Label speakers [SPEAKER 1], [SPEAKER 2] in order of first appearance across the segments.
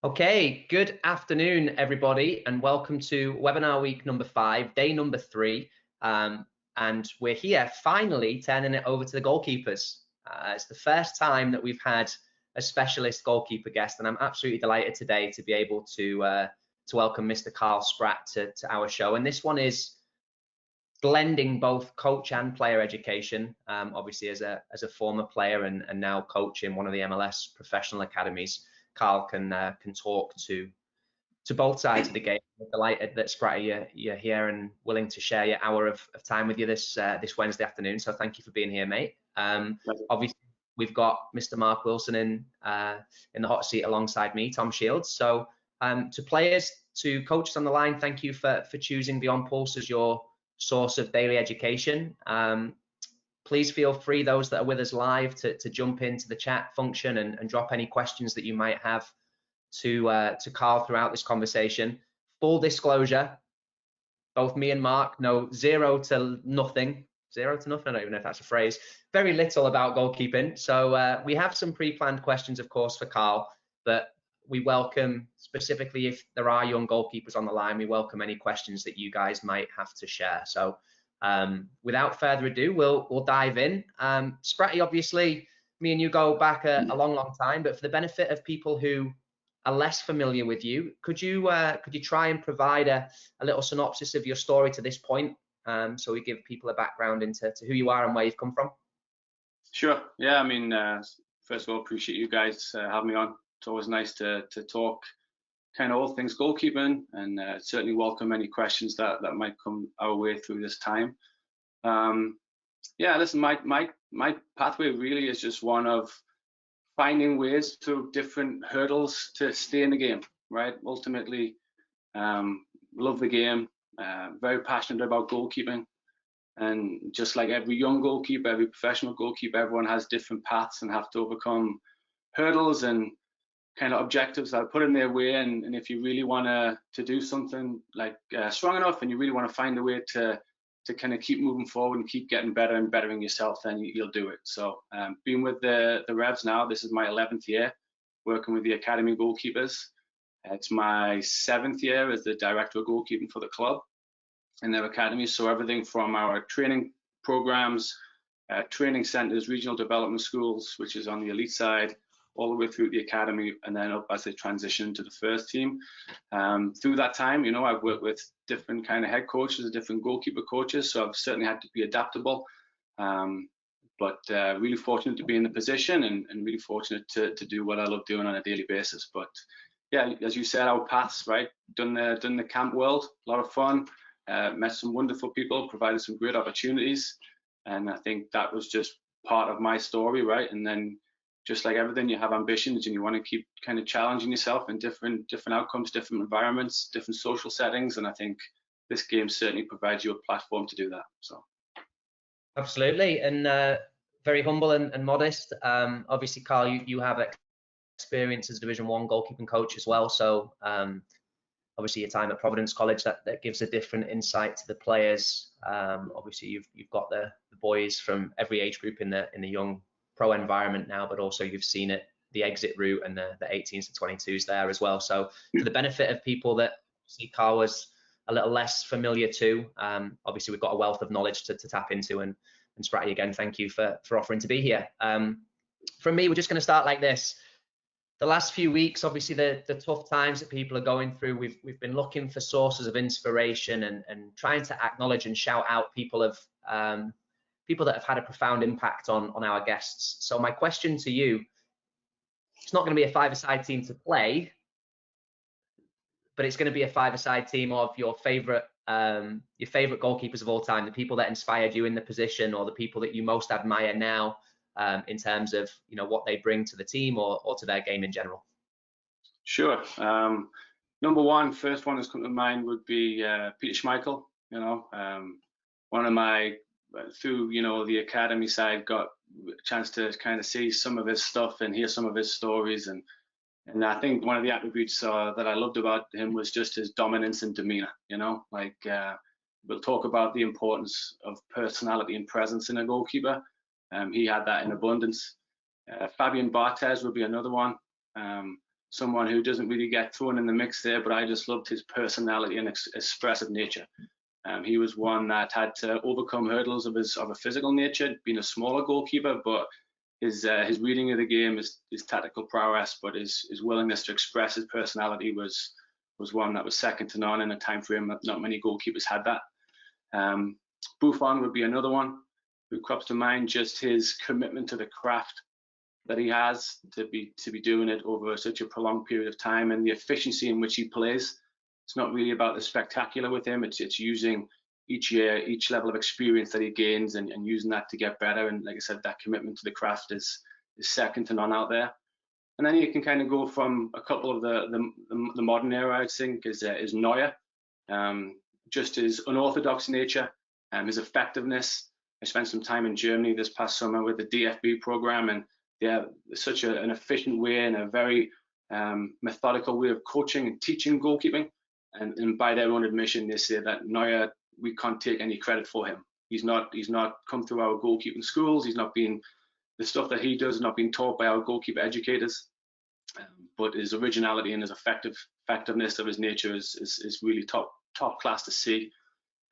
[SPEAKER 1] Okay, good afternoon, everybody, and welcome to webinar week number 5, day number 3. And we're here finally turning it over to the goalkeepers. It's the first time that we've had a specialist goalkeeper guest, and I'm absolutely delighted today to be able to welcome Mr. Karl Spratt to our show. And this one is blending both coach and player education. Obviously, as a former player and now coach in one of the MLS professional academies, Karl can talk to both sides of the game. We're delighted that Spratty, you're here and willing to share your hour of time with you this Wednesday afternoon. So thank you for being here, mate. Obviously, we've got Mr. Mark Wilson in the hot seat alongside me, Tom Shields. So to players, to coaches on the line, thank you for choosing Beyond Pulse as your source of daily education. Please feel free, those that are with us live, to jump into the chat function and drop any questions that you might have to Karl throughout this conversation. Full disclosure, both me and Mark know zero to nothing, I don't even know if that's a phrase, very little about goalkeeping. So we have some pre-planned questions, of course, for Karl, but we welcome, specifically if there are young goalkeepers on the line, we welcome any questions that you guys might have to share. So without further ado, we'll dive in. Spratty, obviously, me and you go back a long time, but for the benefit of people who are less familiar with you, could you try and provide a little synopsis of your story to this point, so we give people a background into who you are and where you've come from?
[SPEAKER 2] Sure. Yeah, I mean, first of all, appreciate you guys having me on. It's always nice to talk kind of all things goalkeeping, and certainly welcome any questions that might come our way through this time. Yeah, listen, my pathway really is just one of finding ways through different hurdles to stay in the game, right? Ultimately, love the game, very passionate about goalkeeping. And just like every young goalkeeper, every professional goalkeeper, everyone has different paths and have to overcome hurdles and kind of objectives that are put in their way. And if you really want to do something like strong enough, and you really want to find a way to kind of keep moving forward and keep getting better and bettering yourself, then you'll do it. So being with the Revs now, this is my 11th year working with the Academy goalkeepers. It's my 7th year as the director of goalkeeping for the club and their academy. So everything from our training programs, training centers, regional development schools, which is on the elite side, all the way through the academy, and then up as they transition to the first team. Through that time, you know, I've worked with different kind of head coaches and different goalkeeper coaches, so I've certainly had to be adaptable. But really fortunate to be in the position, and really fortunate to do what I love doing on a daily basis. But yeah, as you said, our paths, right? Done the camp world, a lot of fun. Met some wonderful people, provided some great opportunities, and I think that was just part of my story, right? And then, just like everything, you have ambitions and you want to keep kind of challenging yourself in different outcomes, different environments, different social settings, and I think this game certainly provides you a platform to do that. So
[SPEAKER 1] absolutely, and very humble and modest. Obviously, Karl, you have experience as a Division 1 goalkeeping coach as well, so obviously your time at Providence College, that gives a different insight to the players. Obviously you've got the boys from every age group in the young pro environment now, but also you've seen the exit route and the 18s to 22s there as well. So for the benefit of people that see Karl was a little less familiar to, obviously we've got a wealth of knowledge to tap into, and Spratty, again, thank you for offering to be here. From me, we're just going to start like this. The last few weeks, obviously the tough times that people are going through, we've been looking for sources of inspiration and trying to acknowledge and shout out people that have had a profound impact on our guests. So my question to you, it's not going to be a five-a-side team to play, but it's going to be a five-a-side team of your favorite goalkeepers of all time, the people that inspired you in the position, or the people that you most admire now, in terms of, you know, what they bring to the team or to their game in general.
[SPEAKER 2] Sure. Number one, first one that's come to mind would be Peter Schmeichel. You know, one of my, through, you know, the academy side, got a chance to kind of see some of his stuff and hear some of his stories, and I think one of the attributes that I loved about him was just his dominance and demeanor. You know, like we'll talk about the importance of personality and presence in a goalkeeper. He had that in abundance. Fabian Barthez would be another one. someone who doesn't really get thrown in the mix there, but I just loved his personality and expressive nature. He was one that had to overcome hurdles of a physical nature, being a smaller goalkeeper, but his reading of the game, his tactical prowess, but his willingness to express his personality was one that was second to none in a time frame that not many goalkeepers had that. Buffon would be another one who crops to mind, just his commitment to the craft that he has to be doing it over such a prolonged period of time, and the efficiency in which he plays. It's not really about the spectacular with him. It's using each year, each level of experience that he gains, and using that to get better. And like I said, that commitment to the craft is second to none out there. And then you can kind of go from a couple of the modern era, I think, is Neuer. Just his unorthodox nature, his effectiveness. I spent some time in Germany this past summer with the DFB program, and they have such an efficient way and a very methodical way of coaching and teaching goalkeeping. And by their own admission, they say that Neuer, we can't take any credit for him. He's not come through our goalkeeping schools. He's not been, the stuff that he does is not being taught by our goalkeeper educators. But his originality and his effectiveness of his nature is really top class to see.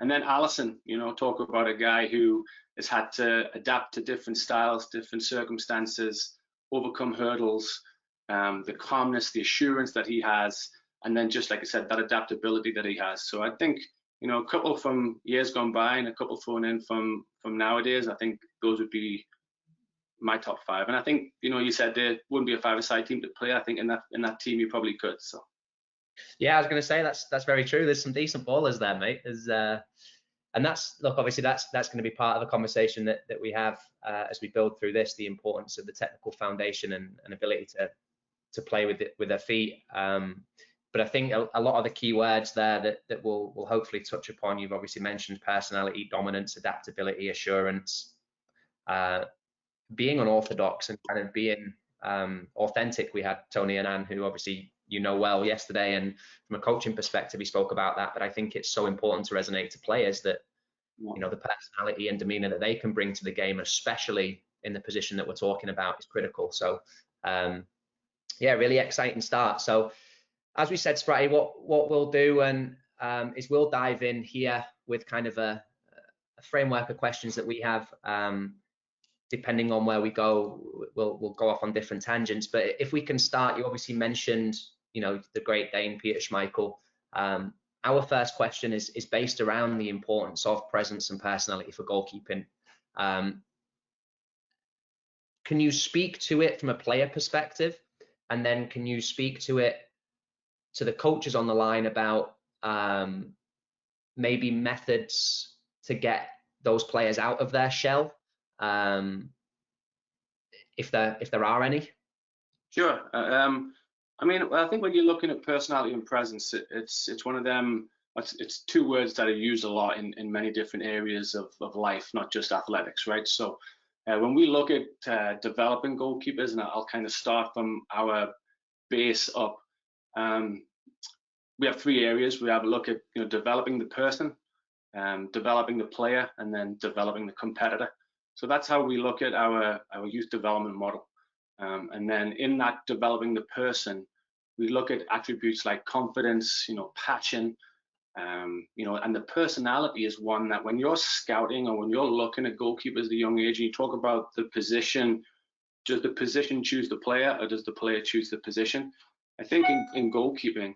[SPEAKER 2] And then Alisson, talk about a guy who has had to adapt to different styles, different circumstances, overcome hurdles, the calmness, the assurance that he has, and then just like I said, that adaptability that he has. So I think, a couple from years gone by and a couple thrown in from nowadays, I think those would be my top five. And I think, you said there wouldn't be a five-a-side team to play. I think in that team you probably could. So.
[SPEAKER 1] Yeah, I was going to say that's very true. There's some decent ballers there, mate. And obviously that's going to be part of the conversation that we have as we build through this, the importance of the technical foundation and ability to play with their feet. But I think a lot of the key words there that we'll hopefully touch upon, you've obviously mentioned personality, dominance, adaptability, assurance, being unorthodox and kind of being authentic. We had Tony Annan, who obviously well yesterday, and from a coaching perspective he spoke about that, but I think it's so important to resonate to players that the personality and demeanor that they can bring to the game, especially in the position that we're talking about, is critical. So yeah, really exciting start. So as we said, Spratty, what we'll do is we'll dive in here with kind of a framework of questions that we have. Depending on where we go, we'll go off on different tangents. But if we can start, you obviously mentioned, the great Dane Peter Schmeichel. Our first question is based around the importance of presence and personality for goalkeeping. Can you speak to it from a player perspective? And then can you speak to it to the coaches on the line about maybe methods to get those players out of their shell? If there are any.
[SPEAKER 2] Sure. I think when you're looking at personality and presence, it's one of them. It's two words that are used a lot in many different areas of life, not just athletics, right? So when we look at developing goalkeepers, and I'll kind of start from our base up, we have three areas. We have a look at developing the person, developing the player, and then developing the competitor. So that's how we look at our youth development model. And then in that developing the person, we look at attributes like confidence, passion, and the personality is one that when you're scouting or when you're looking at goalkeepers at a young age, and you talk about the position, does the position choose the player or does the player choose the position? I think in goalkeeping,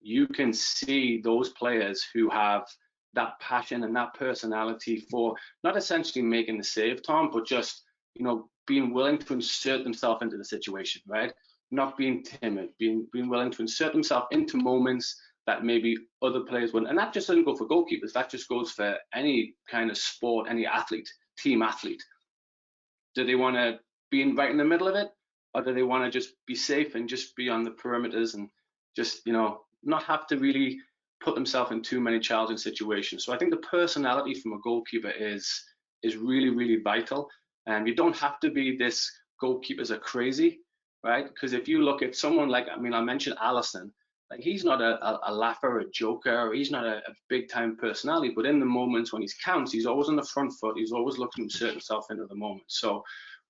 [SPEAKER 2] you can see those players who have that passion and that personality for not essentially making the save, Tom, but just, being willing to insert themselves into the situation, right? Not being timid, being willing to insert themselves into moments that maybe other players wouldn't. And that just doesn't go for goalkeepers. That just goes for any kind of sport, any athlete, team athlete. Do they want to be right in the middle of it? Or do they want to just be safe and just be on the perimeters and just, not have to really put themselves in too many challenging situations? So I think the personality from a goalkeeper is really, really vital. And you don't have to be this goalkeepers are crazy, right? Because if you look at someone like, I mentioned Alisson, like he's not a laugher, a joker, or he's not a big time personality, but in the moments when he counts, he's always on the front foot. He's always looking to insert himself into the moment. So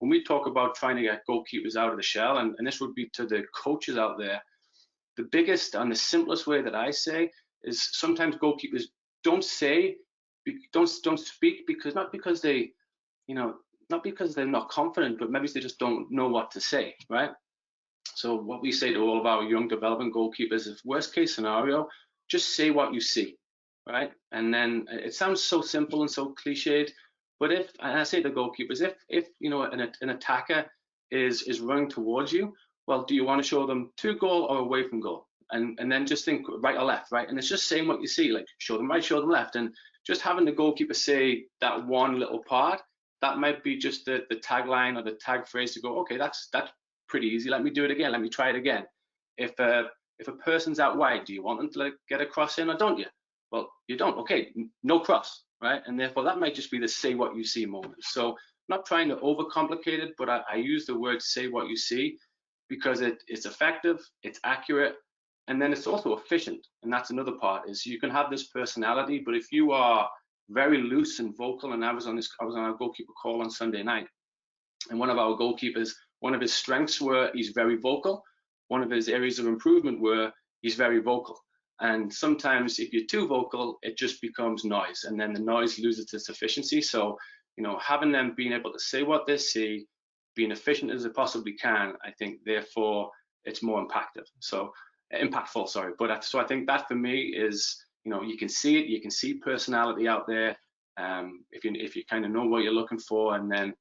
[SPEAKER 2] when we talk about trying to get goalkeepers out of the shell, and this would be to the coaches out there, the biggest and the simplest way that I say is sometimes goalkeepers don't speak because not because they, not because they're not confident, but maybe they just don't know what to say, right? So what we say to all of our young development goalkeepers is, worst case scenario, just say what you see, right? And then it sounds so simple and so cliched, but and I say to goalkeepers, if an attacker is running towards you, well, do you want to show them to goal or away from goal? And then just think right or left, right? And it's just saying what you see, like show them right, show them left, and just having the goalkeeper say that one little part, that might be just the tagline or the tag phrase to go, okay, that's pretty easy. Let me do it again. Let me try it again. If a person's out wide, do you want them to get a cross in or don't you? Well, you don't. Okay, no cross, right? And therefore that might just be the say what you see moment. So not trying to overcomplicate it, but I use the word say what you see because it's effective, it's accurate, and then it's also efficient. And that's another part, is you can have this personality, but if you are very loose and vocal, and I was on a goalkeeper call on Sunday night, and one of our goalkeepers, one of his strengths were he's very vocal. One of his areas of improvement were he's very vocal. And sometimes if you're too vocal, it just becomes noise, and then the noise loses its efficiency. So, having them being able to say what they see, being efficient as it possibly can, I think therefore it's more impactful, sorry. But so I think that for me is, you can see it, you can see personality out there. If you kind of know what you're looking for, and then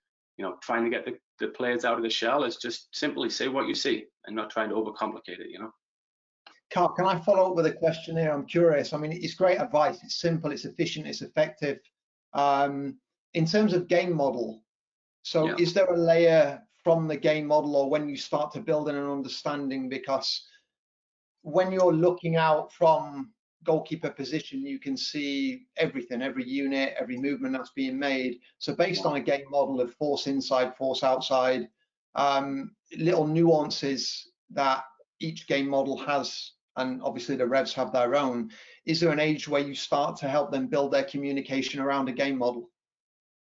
[SPEAKER 2] trying to get the players out of the shell is just simply say what you see and not trying to overcomplicate it.
[SPEAKER 3] Karl, can I follow up with a question here? I'm curious. I mean, it's great advice. It's simple, it's efficient, it's effective. In terms of game model, so
[SPEAKER 2] Yeah.
[SPEAKER 3] Is there a layer from the game model, or when you start to build in an understanding? Because when you're looking out from goalkeeper position, you can see everything, every unit, every movement that's being made. So based on a game model of force inside, force outside, little nuances that each game model has, and obviously the revs have their own. Is there an age where you start to help them build their communication around a game model?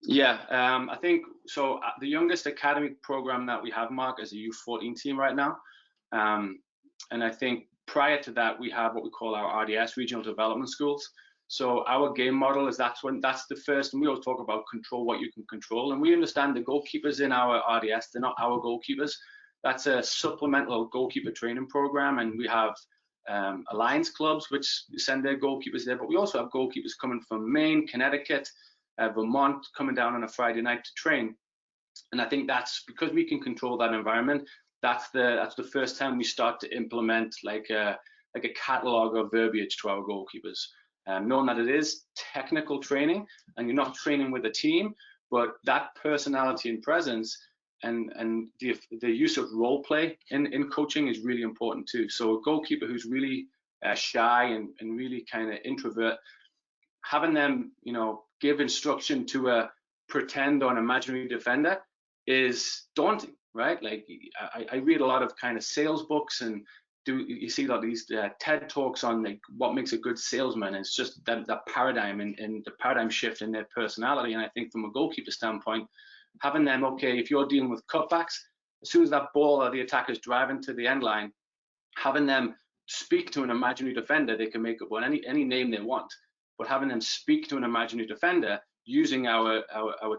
[SPEAKER 2] Yeah, I think so. The youngest academy program that we have, Mark, is a U14 team right now. And I think prior to that, we have what we call our RDS, Regional Development Schools. So our game model is that's the first, and we always talk about control what you can control. And we understand the goalkeepers in our RDS, they're not our goalkeepers. That's a supplemental goalkeeper training program. And we have alliance clubs, which send their goalkeepers there. But we also have goalkeepers coming from Maine, Connecticut, Vermont, coming down on a Friday night to train. And I think that's because we can control that environment. That's the first time we start to implement like a catalog of verbiage to our goalkeepers, knowing that it is technical training and you're not training with a team, but that personality and presence and the use of role play in coaching is really important too. So a goalkeeper who's really shy and really kind of introvert, having them give instruction to a pretend or an imaginary defender is daunting, right? Like I read a lot of kind of sales books, and you see a lot of these TED talks on like what makes a good salesman. It's just that paradigm and the paradigm shift in their personality. And I think from a goalkeeper standpoint, having them, okay, if you're dealing with cutbacks, as soon as that ball or the attacker's driving to the end line, having them speak to an imaginary defender, they can make up on any name they want, but having them speak to an imaginary defender using our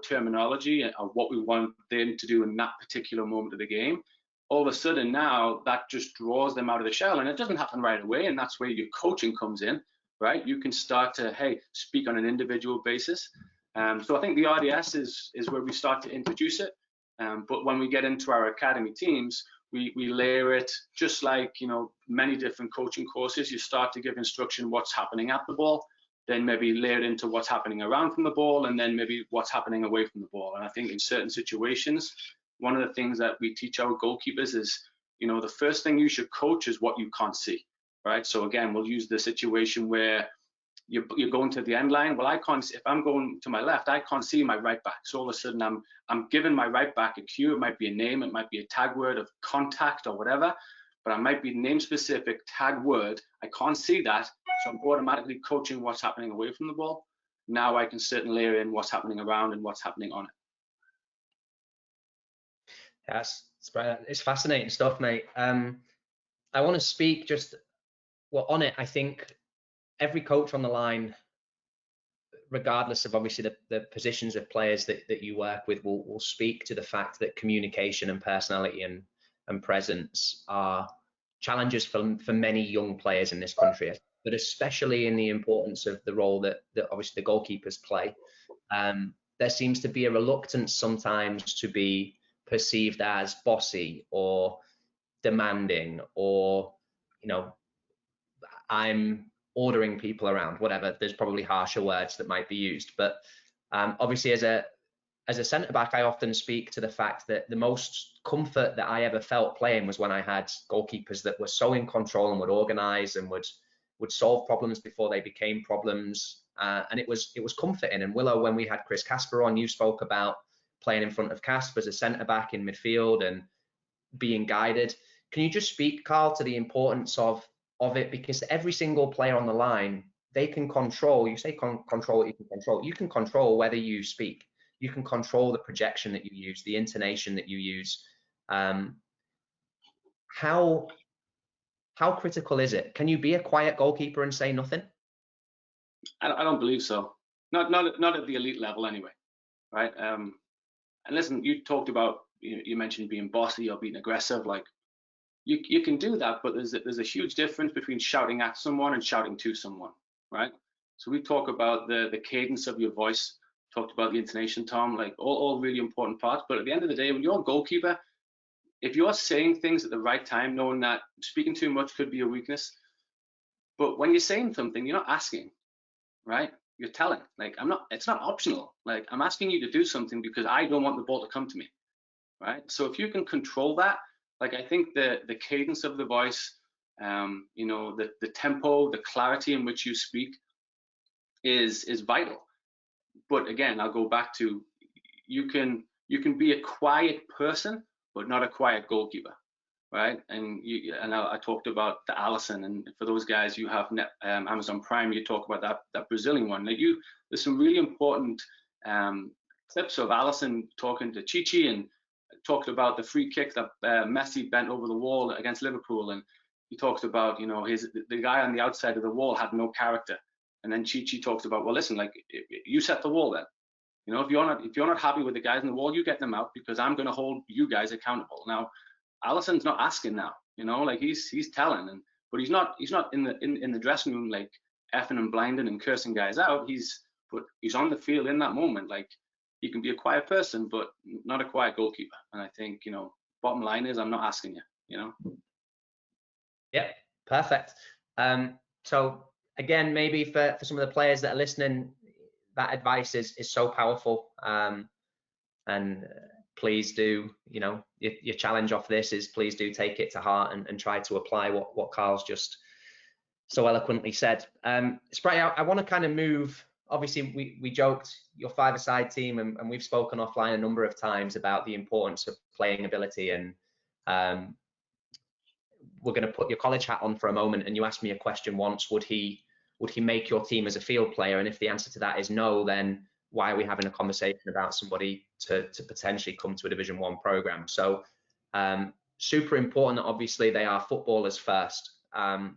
[SPEAKER 2] terminology and what we want them to do in that particular moment of the game, all of a sudden now that just draws them out of the shell. And it doesn't happen right away, and that's where your coaching comes in, right? You can start to, hey, speak on an individual basis. So I think the RDS is where we start to introduce it. But when we get into our academy teams, we layer it just like, many different coaching courses. You start to give instruction what's happening at the ball, then maybe layer it into what's happening around from the ball, and then maybe what's happening away from the ball. And I think in certain situations, one of the things that we teach our goalkeepers is, the first thing you should coach is what you can't see, right? So again, we'll use the situation where you're going to the end line. Well, if I'm going to my left, I can't see my right back. So all of a sudden I'm giving my right back a cue. It might be a name, it might be a tag word of contact or whatever, but I might be name specific tag word. I can't see that. So I'm automatically coaching what's happening away from the ball. Now I can certainly layer in what's happening around and what's happening on it.
[SPEAKER 1] Yes, it's fascinating stuff, mate. I want to speak just on it. I think every coach on the line, regardless of obviously the positions of players that you work with, will speak to the fact that communication and personality and presence are challenges for many young players in this country, but especially in the importance of the role that obviously the goalkeepers play. There seems to be a reluctance sometimes to be perceived as bossy or demanding, or I'm ordering people around, whatever. There's probably harsher words that might be used, but obviously as a centre back, I often speak to the fact that the most comfort that I ever felt playing was when I had goalkeepers that were so in control and would organise and would solve problems before they became problems, and it was comforting. And Willow, when we had Chris Casper on, you spoke about playing in front of Casper as a centre back in midfield and being guided. Can you just speak, Karl, to the importance of it? Because every single player on the line, they can control. You say control what you can control. You can control whether you speak. You can control the projection that you use, the intonation that you use. How critical is it? Can you be a quiet goalkeeper and say nothing?
[SPEAKER 2] I don't believe so. Not at the elite level anyway, right? And listen, you talked about, you mentioned being bossy or being aggressive. Like you can do that, but there's a huge difference between shouting at someone and shouting to someone, right? So we talk about the cadence of your voice, talked about the intonation, Tom, like all really important parts. But at the end of the day, when you're a goalkeeper, if you're saying things at the right time, knowing that speaking too much could be a weakness, but when you're saying something, you're not asking, right? You're telling. Like it's not optional. Like I'm asking you to do something because I don't want the ball to come to me, right? So if you can control that, like I think the cadence of the voice, the tempo, the clarity in which you speak is vital. But again, I'll go back to you can be a quiet person, but not a quiet goalkeeper, right? And I talked about the Allison, and for those guys, you have Amazon Prime. You talk about that Brazilian one. Like there's some really important clips of Allison talking to Chichi and talked about the free kick that Messi bent over the wall against Liverpool, and he talked about the guy on the outside of the wall had no character, and then Chichi talks about, well, listen, like you set the wall then. If you're not happy with the guys in the wall, you get them out because I'm going to hold you guys accountable. Now, Allison's not asking now, like he's telling, but he's not in the dressing room like effing and blinding and cursing guys out. He's on the field in that moment. Like he can be a quiet person, but not a quiet goalkeeper. And I think bottom line is I'm not asking you.
[SPEAKER 1] Yeah, perfect. So again, maybe for some of the players that are listening, that advice is so powerful. And please do, your challenge off this is please do take it to heart and try to apply what Karl's just so eloquently said. Spratt, I want to kind of move. Obviously, we joked your five-a-side team, and we've spoken offline a number of times about the importance of playing ability. And we're going to put your college hat on for a moment. And you asked me a question once: would he make your team as a field player? And if the answer to that is no, then why are we having a conversation about somebody to potentially come to a Division 1 program? So super important that obviously they are footballers first.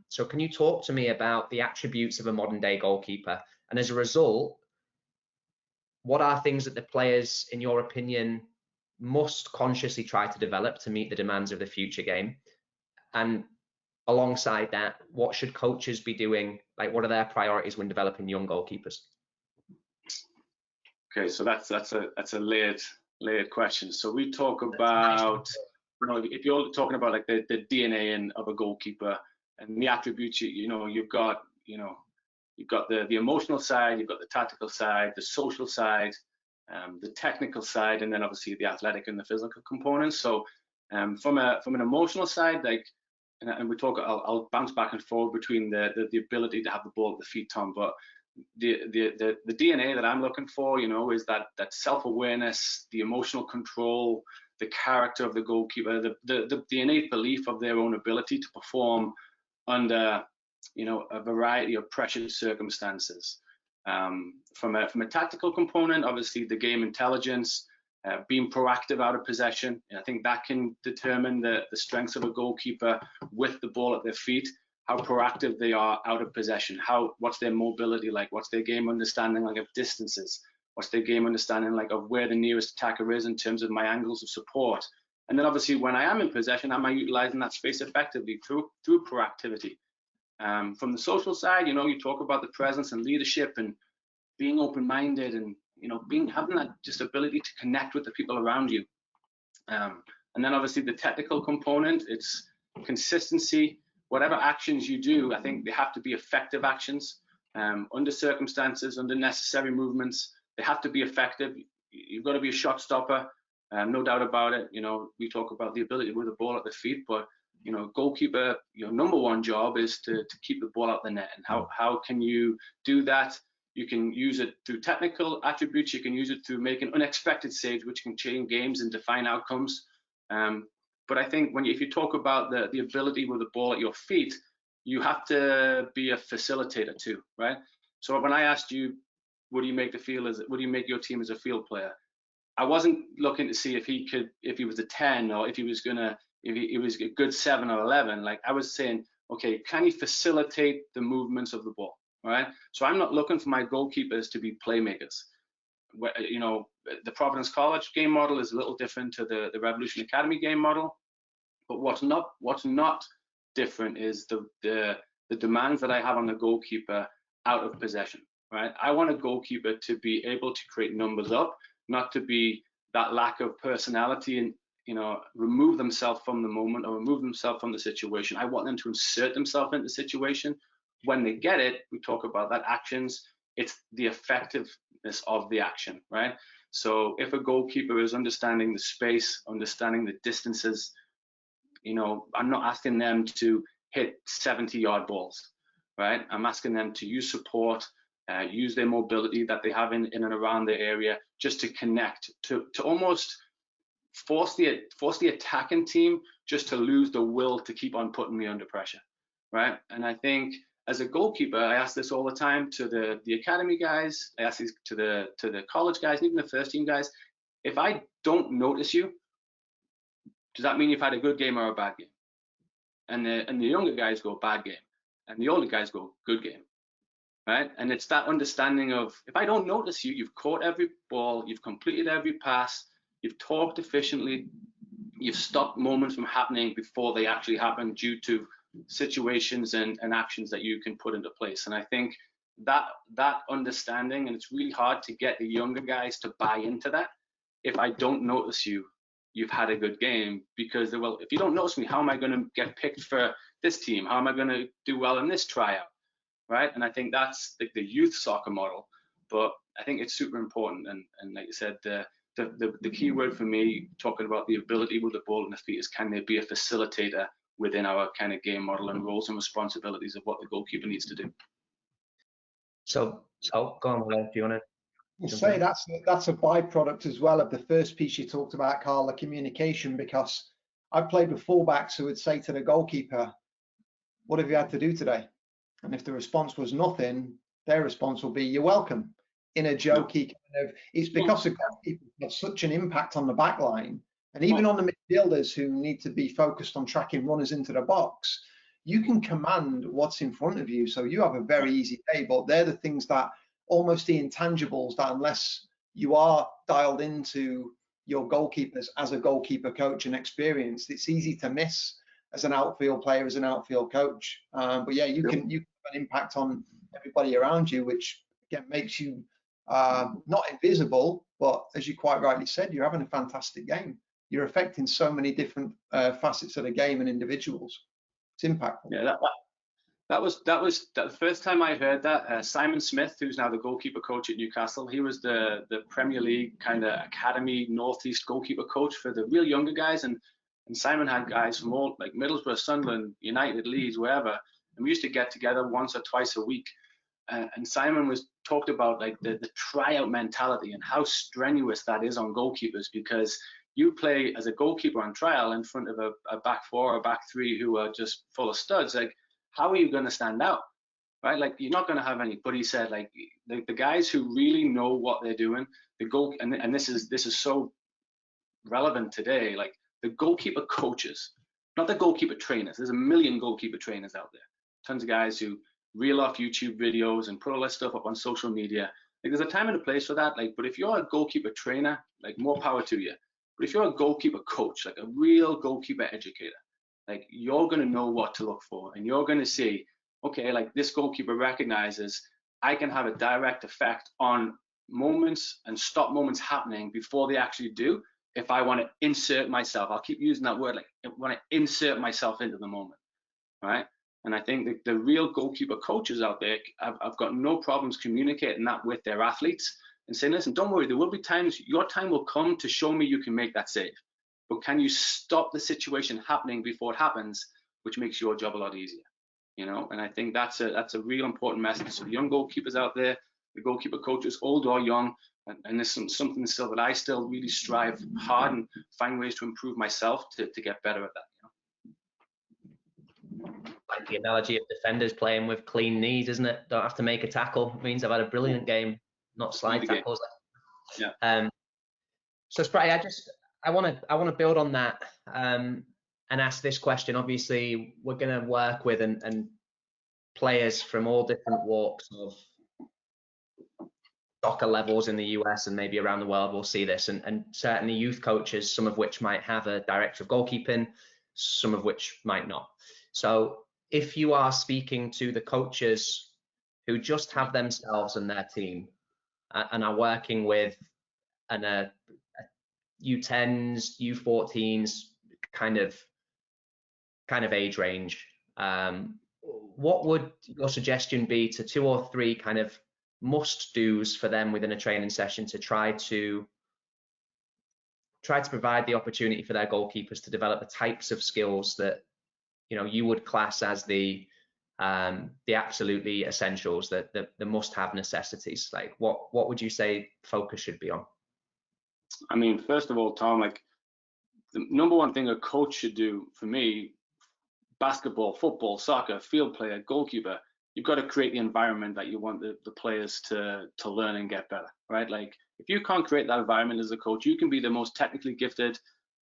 [SPEAKER 1] So can you talk to me about the attributes of a modern day goalkeeper? And as a result, what are things that the players, in your opinion, must consciously try to develop to meet the demands of the future game? And alongside that, what should coaches be doing? Like, what are their priorities when developing young goalkeepers?
[SPEAKER 2] Okay, so that's a layered question. So we talk about, if you're talking about like the DNA of a goalkeeper and the attributes, you've got the emotional side, you've got the tactical side, the social side, the technical side, and then obviously the athletic and the physical components. So from an emotional side, like, and we talk, I'll bounce back and forth between the ability to have the ball at the feet, Tom, but the DNA that I'm looking for, is that self-awareness, the emotional control, the character of the goalkeeper, the innate belief of their own ability to perform under, a variety of pressured circumstances. From a tactical component, obviously the game intelligence, being proactive out of possession. And I think that can determine the strengths of a goalkeeper with the ball at their feet, how proactive they are out of possession, what's their mobility like, what's their game understanding like of distances, what's their game understanding like of where the nearest attacker is in terms of my angles of support. And then obviously when I am in possession, am I utilizing that space effectively through proactivity? From the social side, you talk about the presence and leadership and being open-minded and having that just ability to connect with the people around you. And then obviously the technical component, it's consistency. Whatever actions you do, I think they have to be effective actions under circumstances, under necessary movements. They have to be effective. You've got to be a shot stopper, no doubt about it. We talk about the ability with the ball at the feet, but goalkeeper, your number one job is to keep the ball out the net. And how can you do that? You can use it through technical attributes. You can use it through making unexpected saves, which can change games and define outcomes. But I think if you talk about the ability with the ball at your feet, you have to be a facilitator too, right? So when I asked you, would you make your team as a field player? I wasn't looking to see if he was a 10 or if he was a good 7 or 11. Like I was saying, okay, can he facilitate the movements of the ball? All right. So I'm not looking for my goalkeepers to be playmakers. The Providence College game model is a little different to the Revolution Academy game model. But what's not different is the demands that I have on the goalkeeper out of possession. Right. I want a goalkeeper to be able to create numbers up, not to be that lack of personality and remove themselves from the moment or remove themselves from the situation. I want them to insert themselves into the situation. When they get it, we talk about that actions. It's the effectiveness of the action, right? So if a goalkeeper is understanding the space, understanding the distances, I'm not asking them to hit 70-yard balls, right? I'm asking them to use support, use their mobility that they have in and around the area, just to connect, to almost force the attacking team just to lose the will to keep on putting me under pressure, right? And I think as a goalkeeper, I ask this all the time to the academy guys, I ask this to the college guys, and even the first team guys. If I don't notice you, does that mean you've had a good game or a bad game? And the younger guys go bad game, and the older guys go good game, right? And it's that understanding of, if I don't notice you, you've caught every ball, you've completed every pass, you've talked efficiently, you've stopped moments from happening before they actually happen due to situations and actions that you can put into place. And I think that understanding, and it's really hard to get the younger guys to buy into that. If I don't notice you, you've had a good game, because well, if you don't notice me, how am I going to get picked for this team? How am I going to do well in this tryout, right? And I think that's the youth soccer model, but I think it's super important. And like you said, the key word for me, talking about the ability with the ball in the feet, is can they be a facilitator within our kind of game model and roles and responsibilities of what the goalkeeper needs to do.
[SPEAKER 1] So go on, Will, do you want to?
[SPEAKER 3] I'll say that's a byproduct as well of the first piece you talked about, Karl, the communication, because I've played with fullbacks who would say to the goalkeeper, what have you had to do today? And if the response was nothing, their response will be, you're welcome, in a jokey kind of, it's because the goalkeeper has such an impact on the back line, and even on the midfielders who need to be focused on tracking runners into the box. You can command what's in front of you, so you have a very easy day, but they're the things that, almost the intangibles, that unless you are dialed into your goalkeepers as a goalkeeper coach and experienced, it's easy to miss as an outfield player, as an outfield coach. But yeah, you can have an impact on everybody around you, which again makes you not invisible, but as you quite rightly said, you're having a fantastic game. You're affecting so many different facets of the game and individuals. It's impactful.
[SPEAKER 2] Yeah, that was the first time I heard that. Simon Smith, who's now the goalkeeper coach at Newcastle, he was the Premier League kind of academy Northeast goalkeeper coach for the real younger guys, and Simon had guys from all like Middlesbrough, Sunderland, United, Leeds, wherever, and we used to get together once or twice a week. And Simon talked about like the tryout mentality and how strenuous that is on goalkeepers, because you play as a goalkeeper on trial in front of a back four or back three who are just full of studs. Like, how are you going to stand out, right? Like, you're not going to have any. But he said, like, the guys who really know what they're doing, and this is so relevant today. Like the goalkeeper coaches, not the goalkeeper trainers. There's a million goalkeeper trainers out there. Tons of guys who reel off YouTube videos and put all that stuff up on social media. Like there's a time and a place for that. Like, but if you're a goalkeeper trainer, like more power to you. But if you're a goalkeeper coach, like a real goalkeeper educator, like you're going to know what to look for, and you're going to see, okay, like this goalkeeper recognizes I can have a direct effect on moments and stop moments happening before they actually do. If I want to insert myself, I'll keep using that word, like I want to insert myself into the moment, right? And I think that the real goalkeeper coaches out there, I've got no problems communicating that with their athletes and saying, listen, don't worry, there will be times, your time will come to show me you can make that save. But can you stop the situation happening before it happens, which makes your job a lot easier, you know? And I think that's a real important message. So the young goalkeepers out there, the goalkeeper coaches, old or young, and there's something still that I still really strive hard and find ways to improve myself to get better at that, you know?
[SPEAKER 1] Like the analogy of defenders playing with clean knees, isn't it? Don't have to make a tackle. It means I've had a brilliant game, not slide tackles.
[SPEAKER 2] Yeah.
[SPEAKER 1] So Spratty, I want to build on that and ask this question. Obviously, we're going to work with and players from all different walks of soccer levels in the US and maybe around the world will see this, and certainly youth coaches, some of which might have a director of goalkeeping, some of which might not. So if you are speaking to the coaches who just have themselves and their team and are working with an U10s, U14s kind of age range, what would your suggestion be to 2 or 3 kind of must-dos for them within a training session to try to provide the opportunity for their goalkeepers to develop the types of skills that, you know, you would class as the absolutely essentials, the must-have necessities? Like what would you say focus should be on?
[SPEAKER 2] I mean, first of all, Tom, like the number one thing a coach should do, for me, basketball, football, soccer, field player, goalkeeper, you've got to create the environment that you want the players to learn and get better, right? Like if you can't create that environment as a coach, you can be the most technically gifted,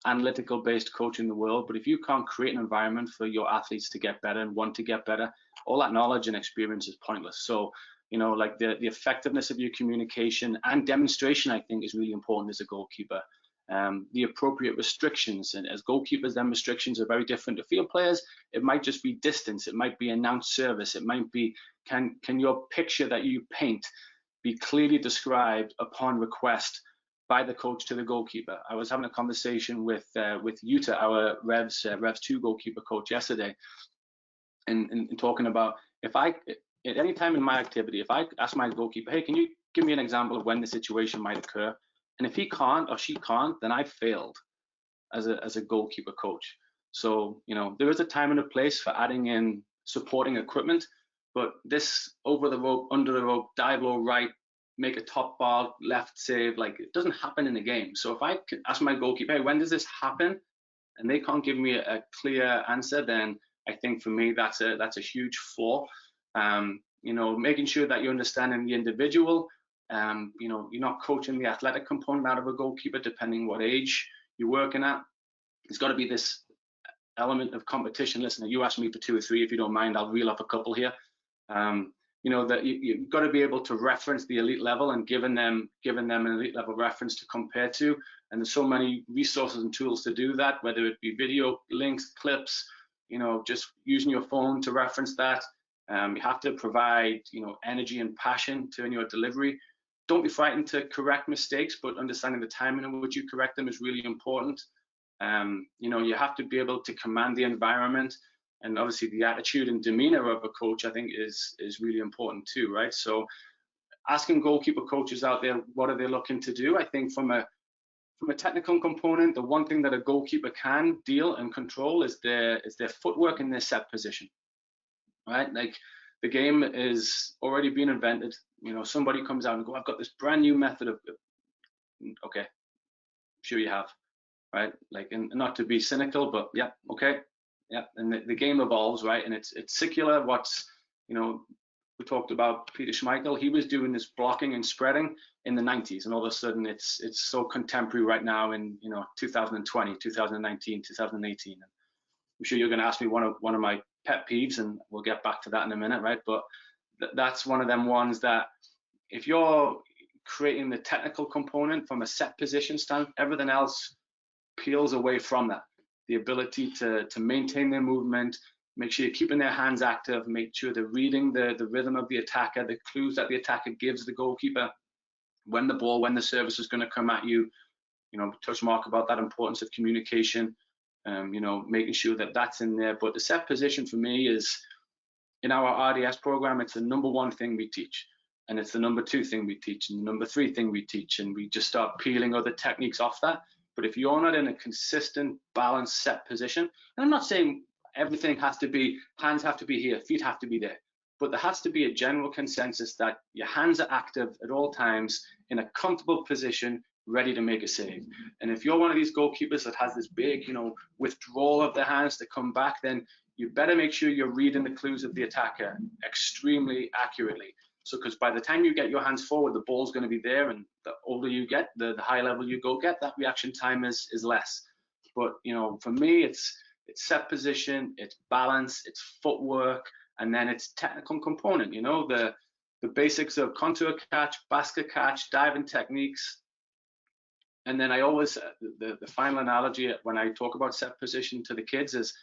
[SPEAKER 2] analytical based coach in the world, but if you can't create an environment for your athletes to get better and want to get better, all that knowledge and experience is pointless. So, you know, like the effectiveness of your communication and demonstration, I think, is really important as a goalkeeper. The appropriate restrictions, and as goalkeepers, then restrictions are very different to field players. It might just be distance, it might be announced service, it might be can your picture that you paint be clearly described upon request by the coach to the goalkeeper. I was having a conversation with Yuta, our Revs 2 goalkeeper coach, yesterday, and talking about, if I at any time in my activity, if I ask my goalkeeper, hey, can you give me an example of when the situation might occur? And if he can't or she can't, then I failed as a goalkeeper coach. So, you know, there is a time and a place for adding in supporting equipment, but this over the rope, under the rope, dive low right, make a top bar, left save, like it doesn't happen in the game. So if I can ask my goalkeeper, hey, when does this happen? And they can't give me a clear answer, then I think for me that's a huge flaw. You know, making sure that you're understanding the individual. You know, you're not coaching the athletic component out of a goalkeeper, depending what age you're working at. There's got to be this element of competition. Listen, you asked me for 2 or 3, if you don't mind, I'll reel off a couple here. You know, that you've got to be able to reference the elite level and giving them an elite level reference to compare to. And there's so many resources and tools to do that, whether it be video links, clips, you know, just using your phone to reference that. You have to provide, you know, energy and passion to in your delivery. Don't be frightened to correct mistakes, but understanding the timing in which you correct them is really important. You know, you have to be able to command the environment, and obviously the attitude and demeanor of a coach, I think, is really important too, right? So asking goalkeeper coaches out there, what are they looking to do? I think from a technical component, the one thing that a goalkeeper can deal and control is their footwork and their set position, right? Like the game is already being invented. You know, somebody comes out and go, I've got this brand new method of, okay, sure you have, right? Like, and not to be cynical, but yeah, okay, yeah. And the game evolves, right? And it's secular. What's, you know, we talked about Peter Schmeichel, he was doing this blocking and spreading in the 90s, and all of a sudden it's so contemporary right now in 2020, 2019, 2018. And I'm sure you're going to ask me one of my pet peeves, and we'll get back to that in a minute, right? But that's one of them ones that if you're creating the technical component from a set position stand, everything else peels away from that. The ability to maintain their movement, make sure you're keeping their hands active, make sure they're reading the rhythm of the attacker, the clues that the attacker gives the goalkeeper, when the service is going to come at you. Touch Mark about that importance of communication, making sure that that's in there. But the set position for me is, in our RDS program, it's the #1 thing we teach. And it's the #2 thing we teach, and the #3 thing we teach, and we just start peeling other techniques off that. But if you're not in a consistent, balanced, set position, and I'm not saying everything has to be, hands have to be here, feet have to be there, but there has to be a general consensus that your hands are active at all times, in a comfortable position, ready to make a save. And if you're one of these goalkeepers that has this big, withdrawal of the hands to come back, then you better make sure you're reading the clues of the attacker extremely accurately. So, because by the time you get your hands forward, the ball's going to be there, and the older you get, the higher level you go get, that reaction time is less. But for me, it's set position, it's balance, it's footwork, and then it's technical component. The basics of contour catch, basket catch, diving techniques, and then I always the final analogy when I talk about set position to the kids is,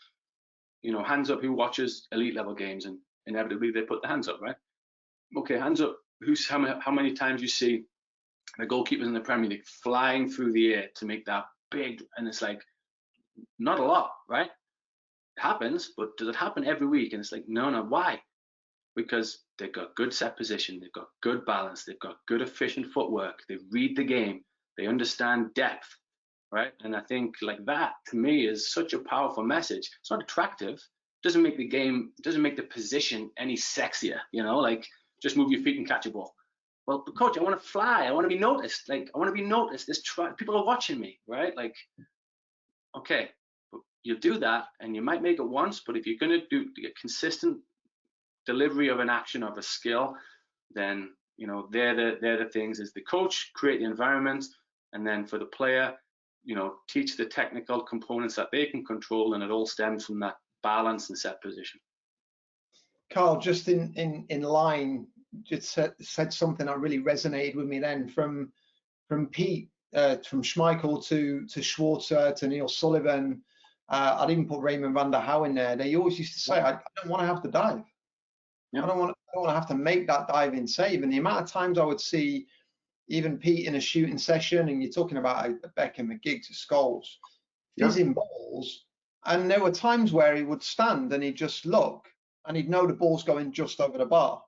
[SPEAKER 2] hands up who watches elite level games, and inevitably they put the hands up, right? Okay, hands up. How many times you see the goalkeepers in the Premier League flying through the air to make that big? And it's like, not a lot, right? It happens, but does it happen every week? And it's like, no. Why? Because they've got good set position, they've got good balance, they've got good efficient footwork, they read the game, they understand depth, right? And I think like that to me is such a powerful message. It's not attractive, doesn't make the game, doesn't make the position any sexier, like, just move your feet and catch a ball. Well, coach, I want to fly. I want to be noticed. Like, I want to be noticed. People are watching me, right? Like, okay, you'll do that, and you might make it once, but if you're going to do a consistent delivery of an action, of a skill, then they're the things. Is the coach create the environment, and then for the player, teach the technical components that they can control, and it all stems from that balance and set position.
[SPEAKER 3] Karl, just in line, just said something that really resonated with me then, from Pete, from Schmeichel to Schwarzer to Neil Sullivan. I'd even put Raymond van der Houw in there. They always used to say, I don't want to have to dive. Yeah. I don't want to have to make that diving save. And the amount of times I would see even Pete in a shooting session, and you're talking about a Beckham, a Giggs, a Scholes, fizzing balls. And there were times where he would stand and he'd just look, and he'd know the ball's going just over the bar.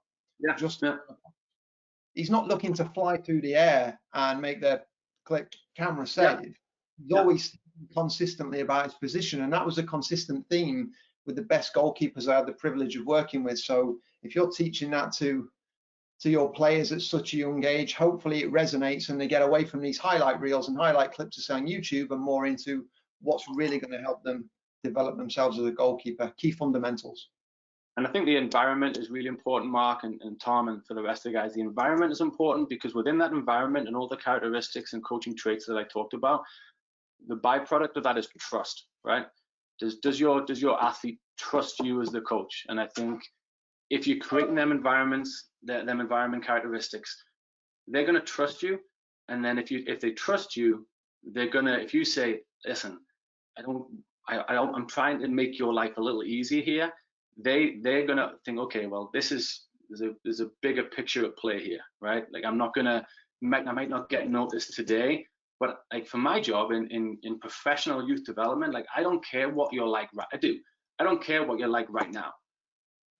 [SPEAKER 3] He's not looking to fly through the air and make the click camera save. He's always consistently about his position, and that was a consistent theme with the best goalkeepers I had the privilege of working with. So if you're teaching that to your players at such a young age, hopefully it resonates and they get away from these highlight reels and highlight clips to say on YouTube and more into what's really going to help them develop themselves as a goalkeeper, key fundamentals.
[SPEAKER 2] And I think the environment is really important, Mark and Tom, and for the rest of the guys. The environment is important because within that environment and all the characteristics and coaching traits that I talked about, the byproduct of that is trust, right? Does your athlete trust you as the coach? And I think if you're creating them environments, them environment characteristics, they're going to trust you. And then if they trust you, they're gonna. If you say, listen, I'm trying to make your life a little easier here, they're gonna think, okay, well, there's a bigger picture at play here, right? Like I might not get noticed today, but like for my job in professional youth development, like I don't care what you're like. I don't care what you're like right now.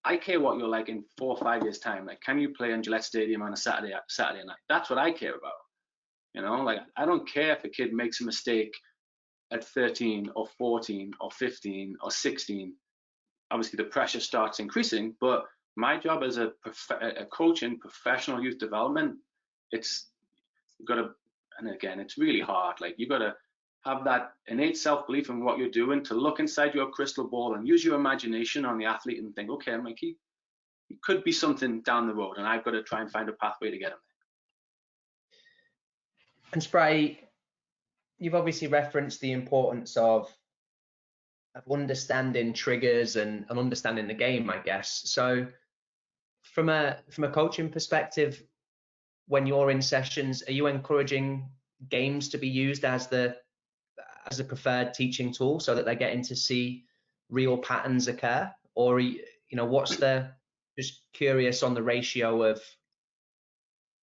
[SPEAKER 2] I care what you're like in 4 or 5 years time. Like, can you play in Gillette Stadium on a Saturday night? That's what I care about. Like I don't care if a kid makes a mistake at 13 or 14 or 15 or 16. Obviously the pressure starts increasing, but my job as a coach in professional youth development, you've got to, and again, it's really hard. Like you got to have that innate self-belief in what you're doing, to look inside your crystal ball and use your imagination on the athlete and think, okay, Mikey, it could be something down the road, and I've got to try and find a pathway to get him there.
[SPEAKER 1] And Spry, you've obviously referenced the importance of understanding triggers and understanding the game, I guess. So from a coaching perspective, when you're in sessions, are you encouraging games to be used as a preferred teaching tool so that they're getting to see real patterns occur? Or, what's just curious on the ratio of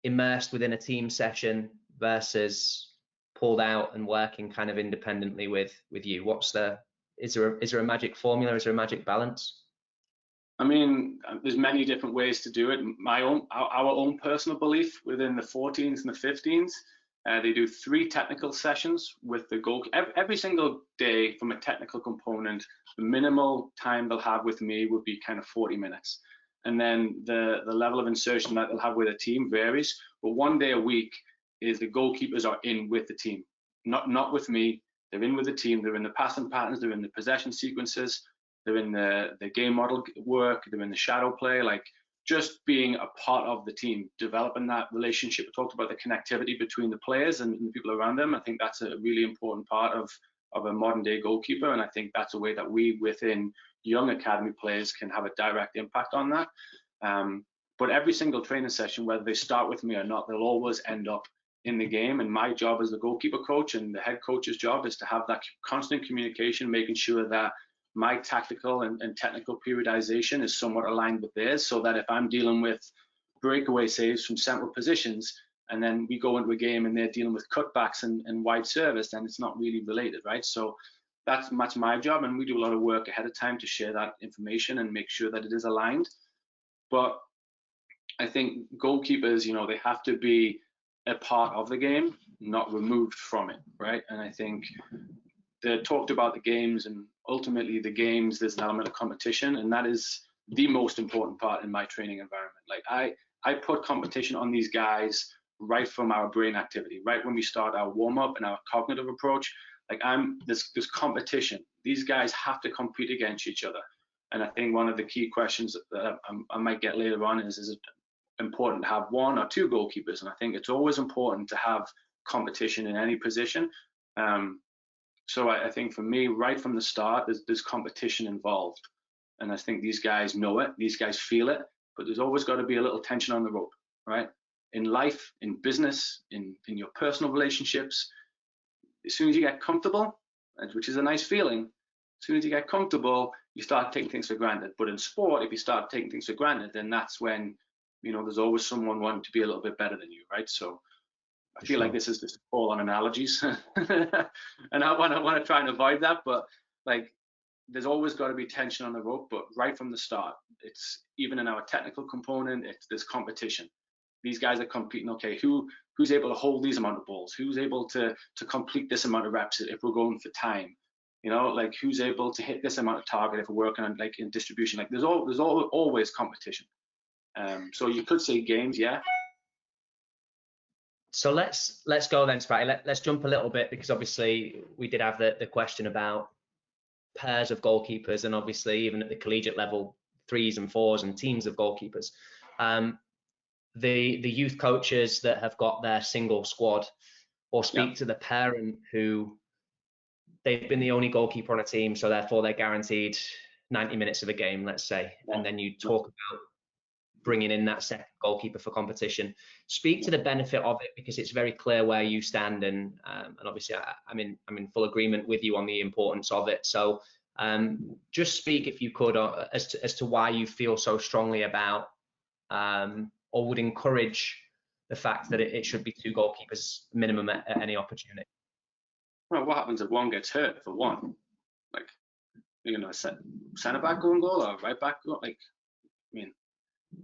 [SPEAKER 1] immersed within a team session versus pulled out and working kind of independently with you? Is there a magic formula? Is there a magic balance?
[SPEAKER 2] I mean, there's many different ways to do it. Our own personal belief within the 14s and the 15s, they do 3 technical sessions with the goal. Every single day from a technical component, the minimal time they'll have with me would be kind of 40 minutes. And then the level of insertion that they'll have with a team varies. But 1 day a week is the goalkeepers are in with the team, not with me. They're in with the team. They're in the passing patterns. They're in the possession sequences. They're in the game model work. They're in the shadow play. Like, just being a part of the team, developing that relationship. We talked about the connectivity between the players and the people around them. I think that's a really important part of a modern day goalkeeper, and I think that's a way that we within young academy players can have a direct impact on that. But every single training session, whether they start with me or not, they'll always end up in the game. And my job as the goalkeeper coach and the head coach's job is to have that constant communication, making sure that my tactical and technical periodization is somewhat aligned with theirs, so that if I'm dealing with breakaway saves from central positions and then we go into a game and they're dealing with cutbacks and wide service, then it's not really related, right? So that's my job, and we do a lot of work ahead of time to share that information and make sure that it is aligned. But I think goalkeepers, they have to be a part of the game, not removed from it, right? And I think they talked about the games, and ultimately the games, there's an element of competition, and that is the most important part in my training environment. Like, I put competition on these guys right from our brain activity, right when we start our warm-up and our cognitive approach. Like, there's competition. These guys have to compete against each other. And I think one of the key questions that I might get later on is it important to have 1 or 2 goalkeepers? And I think it's always important to have competition in any position. So I think for me, right from the start, there's competition involved. And I think these guys know it, these guys feel it, but there's always got to be a little tension on the rope, right? In life, in business, in your personal relationships, as soon as you get comfortable, which is a nice feeling, as soon as you get comfortable, you start taking things for granted. But in sport, if you start taking things for granted, then that's when, there's always someone wanting to be a little bit better than you, right? So I feel like this is just all on analogies, and I want to try and avoid that. But like, there's always got to be tension on the rope. But right from the start, it's even in our technical component, there's competition. These guys are competing. Okay, who's able to hold these amount of balls? Who's able to complete this amount of reps if we're going for time? Like, who's able to hit this amount of target if we're working on, like, in distribution? Like, there's always competition. So you could say games, yeah.
[SPEAKER 1] So let's go then, Spratty. Let's jump a little bit, because obviously we did have the question about pairs of goalkeepers, and obviously even at the collegiate level, 3s and 4s and teams of goalkeepers. The youth coaches that have got their single squad, or speak to the parent who they've been the only goalkeeper on a team, so therefore they're guaranteed 90 minutes of a game, let's say, and then you talk about bringing in that second goalkeeper for competition. Speak to the benefit of it, because it's very clear where you stand, and obviously I'm in full agreement with you on the importance of it. So just speak, if you could, as to why you feel so strongly about, or would encourage the fact that it should be 2 goalkeepers minimum at any opportunity.
[SPEAKER 2] Well, what happens if one gets hurt for one? Like, a centre back going goal or right back goal? Like, I mean,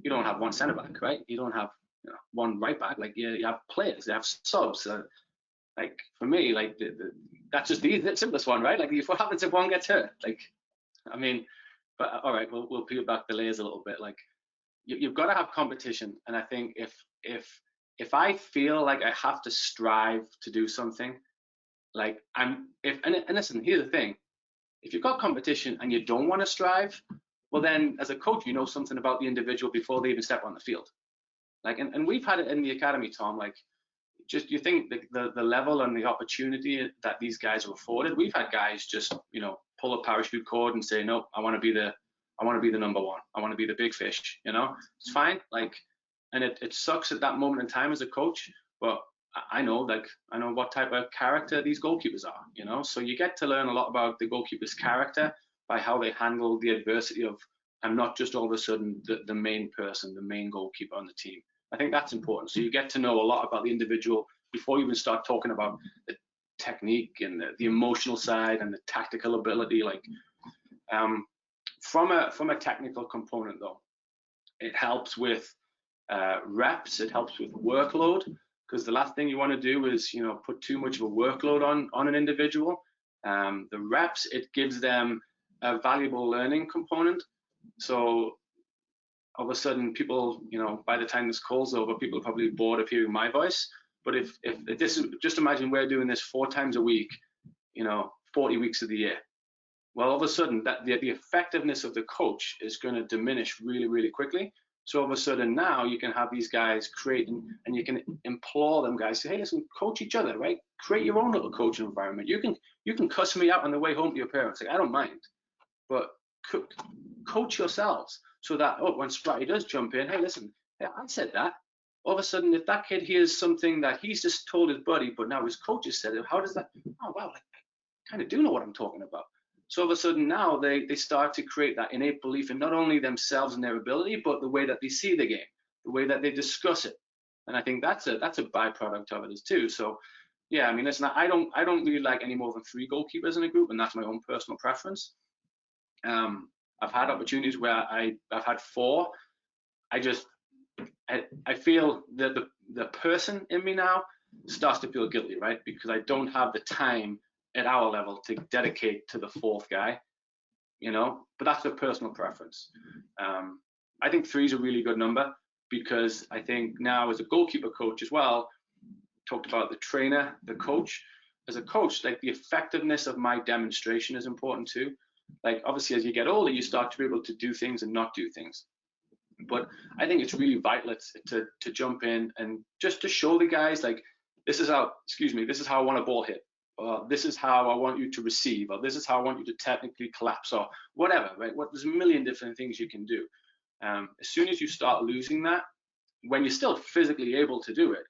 [SPEAKER 2] you don't have one centre back, right? You don't have one right back. Like, you have players, you have subs. Like, for me, like, that's just the simplest one, right? Like, what happens if one gets hurt? Like, I mean, but all right, we'll peel back the layers a little bit. Like, you've got to have competition, and I think if I feel like I have to strive to do something, like, and listen, here's the thing: if you've got competition and you don't want to strive, well then as a coach, you know something about the individual before they even step on the field. Like, and we've had it in the academy, Tom, like, just you think the level and the opportunity that these guys are afforded. We've had guys just, you know, pull a parachute cord and say, no, I want to be the number one. I want to be the big fish. You know, it's fine. Like, and it sucks at that moment in time as a coach, but I know what type of character these goalkeepers are. You know, so you get to learn a lot about the goalkeeper's character by how they handle the adversity of, and not just all of a sudden the main person, the main goalkeeper on the team. I think that's important. So you get to know a lot about the individual before you even start talking about the technique and the emotional side and the tactical ability. Like, from a technical component though, it helps with reps. It helps with workload, because the last thing you want to do is, you know, put too much of a workload on an individual. The reps, it gives them a valuable learning component. So all of a sudden people, you know, by the time this call's over, people are probably bored of hearing my voice. But if this is, just imagine we're doing this 4 times a week, you know, 40 weeks of the year. Well, all of a sudden that the effectiveness of the coach is going to diminish really, really quickly. So all of a sudden now you can have these guys creating, and you can implore them guys, say, hey, listen, coach each other, right? Create your own little coaching environment. You can cuss me out on the way home to your parents. Like, I don't mind, but coach yourselves. So that, oh, when Spratty does jump in, hey, listen, yeah, I said that. All of a sudden, if that kid hears something that he's just told his buddy, but now his coach has said it, how does that, oh, wow, like, I kind of do know what I'm talking about. So all of a sudden now they start to create that innate belief in not only themselves and their ability, but the way that they see the game, the way that they discuss it. And I think that's a byproduct of it as too. So yeah, I mean, listen, I don't really like any more than 3 goalkeepers in a group, and that's my own personal preference. I've had opportunities where I've had 4. I feel that the person in me now starts to feel guilty, right? Because I don't have the time at our level to dedicate to the 4th guy, you know, but that's a personal preference. I think 3 is a really good number, because I think now as a goalkeeper coach as well, talked about the trainer, the coach. As a coach, like, the effectiveness of my demonstration is important too. Like, obviously as you get older, you start to be able to do things and not do things. But I think it's really vital to jump in and just to show the guys, like, this is how I want a ball hit, or this is how I want you to receive, or this is how I want you to technically collapse, or whatever, right? There's a million different things you can do. As soon as you start losing that, when you're still physically able to do it,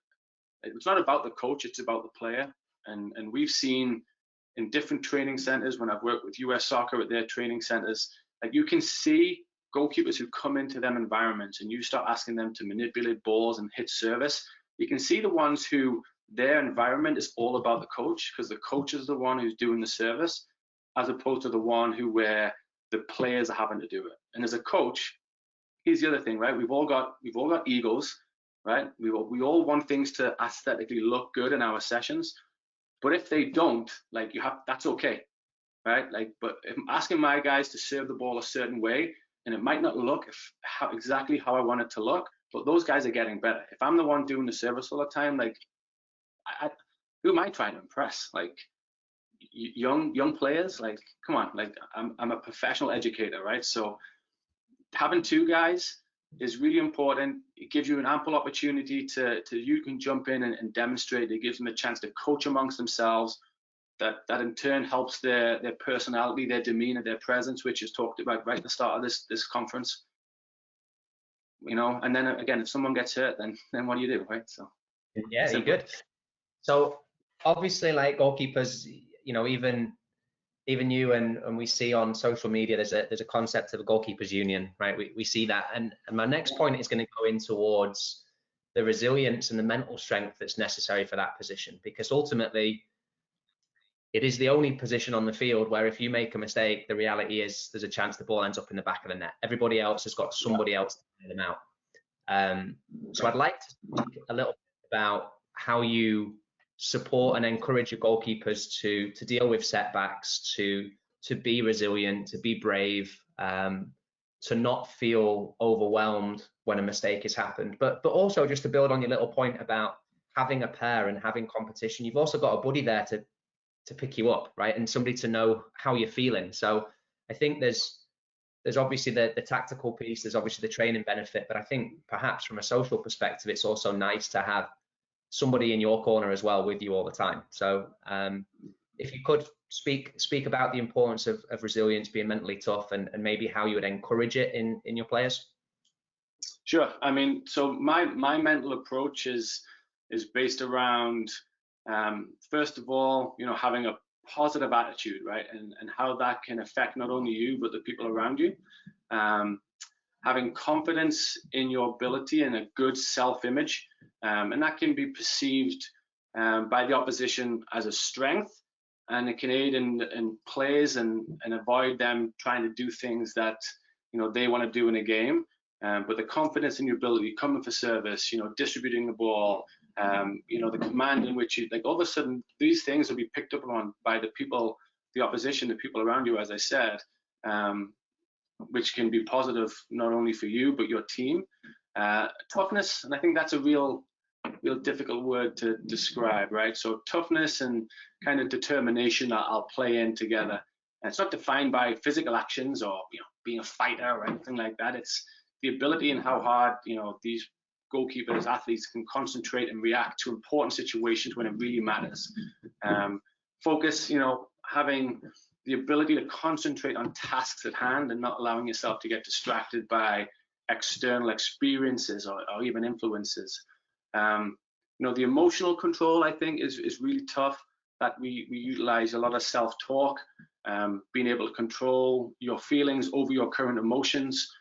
[SPEAKER 2] it's not about the coach, it's about the player. And we've seen in different training centers, when I've worked with US Soccer at their training centers, like, you can see goalkeepers who come into them environments and you start asking them to manipulate balls and hit service. You can see the ones who their environment is all about the coach, because the coach is the one who's doing the service, as opposed to the one where the players are having to do it. And as a coach, here's the other thing, right? We've all got egos, right? We all want things to aesthetically look good in our sessions, but if they don't, like, that's okay, right? Like, but if I'm asking my guys to serve the ball a certain way, and it might not look exactly how I want it to look, but those guys are getting better. If I'm the one doing the service all the time, like, who am I trying to impress? Like, young players, like, come on, like, I'm a professional educator, right? So having 2 guys is really important. It gives you an ample opportunity to you can jump in and demonstrate. It gives them a chance to coach amongst themselves. That in turn helps their personality, their demeanor, their presence, which is talked about right at the start of this conference. You know, and then again, if someone gets hurt, then what do you do, right? So
[SPEAKER 1] yeah, you're good. So obviously, like, goalkeepers, you know, even you and we see on social media, there's a concept of a goalkeepers union, right? We see that, and my next point is going to go in towards the resilience and the mental strength that's necessary for that position, because ultimately it is the only position on the field where if you make a mistake, the reality is there's a chance the ball ends up in the back of the net. Everybody else has got somebody else to clear them out. So I'd like to talk a little bit about how you support and encourage your goalkeepers to deal with setbacks, to be resilient, to be brave, to not feel overwhelmed when a mistake has happened. But also, just to build on your little point about having a pair and having competition, you've also got a buddy there to pick you up, right? And somebody to know how you're feeling. So I think there's there's obviously the tactical piece, there's obviously the training benefit, but I think perhaps from a social perspective, it's also nice to have somebody in your corner as well with you all the time. So if you could speak about the importance of resilience, being mentally tough, and maybe how you would encourage it in your players.
[SPEAKER 2] Sure. I mean, so my mental approach is based around first of all, you know, having a positive attitude, right, and how that can affect not only you but the people around you. Having confidence in your ability and a good self-image, and that can be perceived by the opposition as a strength, and it can aid in plays and avoid them trying to do things that, you know, they want to do in a game. But the confidence in your ability, coming for service, you know, distributing the ball, you know, the command in which you, like, all of a sudden these things will be picked up on by the people, the opposition, the people around you, as I said, which can be positive not only for you but your team. Toughness, and I think that's a real difficult word to describe, right? So toughness and kind of determination that I'll play in together. And it's not defined by physical actions or, you know, being a fighter or anything like that. It's the ability and how hard, you know, these goalkeepers, athletes can concentrate and react to important situations when it really matters. Focus, you know, having the ability to concentrate on tasks at hand and not allowing yourself to get distracted by external experiences or even influences. You know, the emotional control, I think, is really tough. That we utilize a lot of self-talk, being able to control your feelings over your current emotions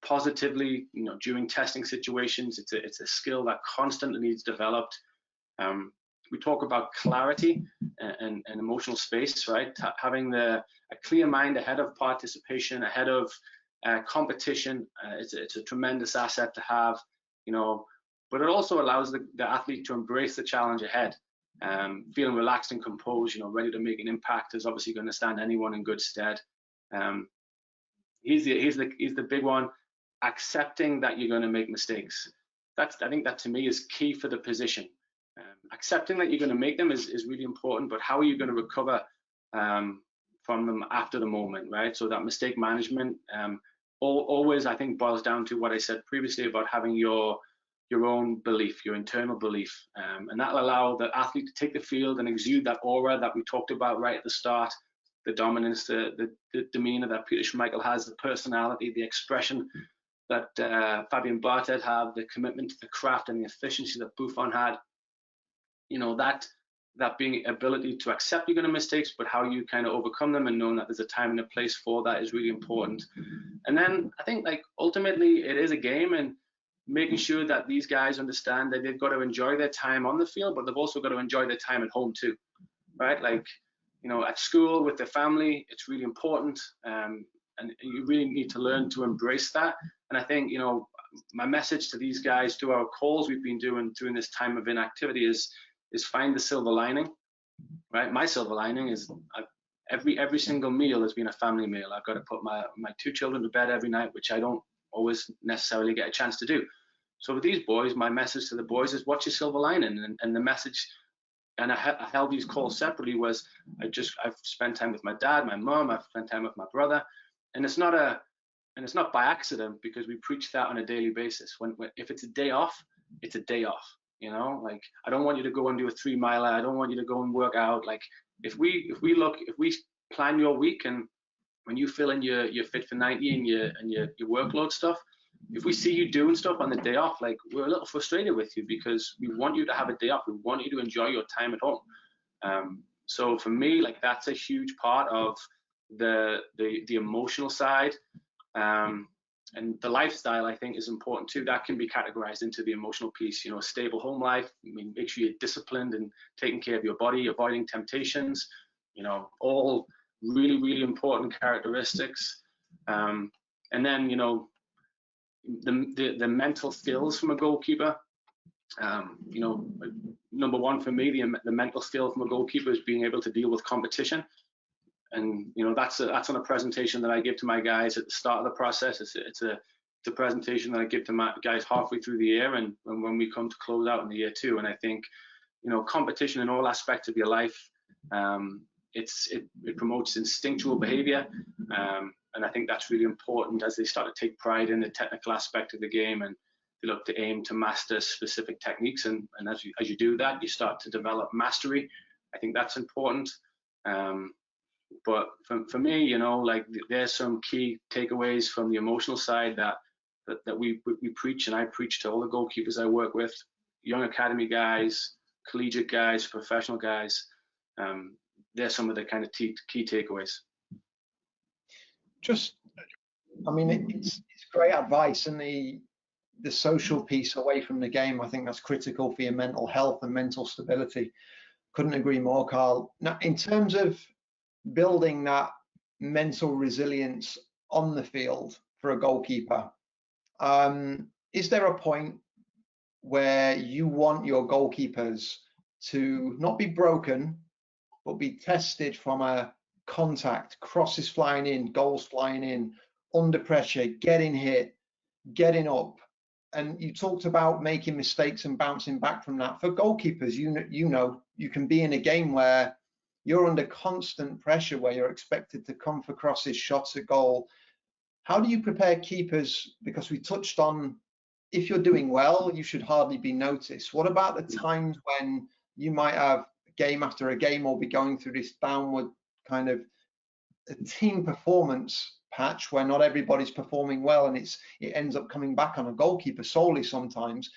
[SPEAKER 2] positively. You know, during testing situations, it's a skill that constantly needs developed. We talk about clarity and emotional space, right? Having a clear mind ahead of participation, ahead of competition, it's a tremendous asset to have, you know, but it also allows the athlete to embrace the challenge ahead, feeling relaxed and composed, you know, ready to make an impact is obviously going to stand anyone in good stead. Here's the big one: accepting that you're going to make mistakes. I think that to me is key for the position. Accepting that you're going to make them is really important, but how are you going to recover from them after the moment, right? So that mistake management always, I think, boils down to what I said previously about having your own belief, your internal belief, and that'll allow the athlete to take the field and exude that aura that we talked about right at the start, the dominance, the demeanor that Peter Schmeichel has, the personality, the expression that Fabian Barthez had, the commitment to the craft and the efficiency that Buffon had. You know, that being ability to accept you're going to mistakes, but how you kind of overcome them and knowing that there's a time and a place for that is really important. And then I think, like, ultimately it is a game, and making sure that these guys understand that they've got to enjoy their time on the field, but they've also got to enjoy their time at home too, right? Like, you know, at school with their family, it's really important, and you really need to learn to embrace that. And I think, you know, my message to these guys, to our calls we've been doing during this time of inactivity is find the silver lining, right? My silver lining is every single meal has been a family meal. I've got to put my 2 children to bed every night, which I don't always necessarily get a chance to do. So with these boys, my message to the boys is what's your silver lining? And the message, and I held these calls separately, was I've spent time with my dad, my mom, I've spent time with my brother, and it's not by accident, because we preach that on a daily basis. If it's a day off, it's a day off. You know, like, I don't want you to go and do a 3-miler. I don't want you to go and work out. Like, if we plan your week, and when you fill in your fit for 90 and your workload stuff, if we see you doing stuff on the day off, like, we're a little frustrated with you, because we want you to have a day off. We want you to enjoy your time at home. So for me, like, that's a huge part of the emotional side. And the lifestyle, I think, is important too. That can be categorized into the emotional piece. You know, a stable home life. I mean, make sure you're disciplined and taking care of your body, avoiding temptations. You know, all really, really important characteristics. And then, you know, the mental skills from a goalkeeper. You know, number one for me, the mental skill from a goalkeeper is being able to deal with competition. And, you know, that's on a presentation that I give to my guys at the start of the process. It's a presentation that I give to my guys halfway through the year, and when we come to close out in the year too. And I think, you know, competition in all aspects of your life, it promotes instinctual behavior, And I think that's really important as they start to take pride in the technical aspect of the game, and they look to aim to master specific techniques. And as you do that, you start to develop mastery. I think that's important. But for me, you know, like there's some key takeaways from the emotional side that we preach, and I preach to all the goalkeepers I work with, young academy guys, collegiate guys, professional guys. They're some of the kind of key takeaways.
[SPEAKER 3] I mean, it's great advice, and the social piece away from the game, I think that's critical for your mental health and mental stability. Couldn't agree more, Karl. Now, in terms of building that mental resilience on the field for a goalkeeper, is there a point where you want your goalkeepers to not be broken, but be tested from a contact, crosses flying in, goals flying in, under pressure, getting hit, getting up? And you talked about making mistakes and bouncing back from that. For goalkeepers, you know, you can be in a game where you're under constant pressure, where you're expected to come for crosses, shots at goal. How do you prepare keepers? Because we touched on, if you're doing well, you should hardly be noticed. What about the times when you might have game after a game or be going through this downward kind of a team performance patch where not everybody's performing well, and it ends up coming back on a goalkeeper solely sometimes?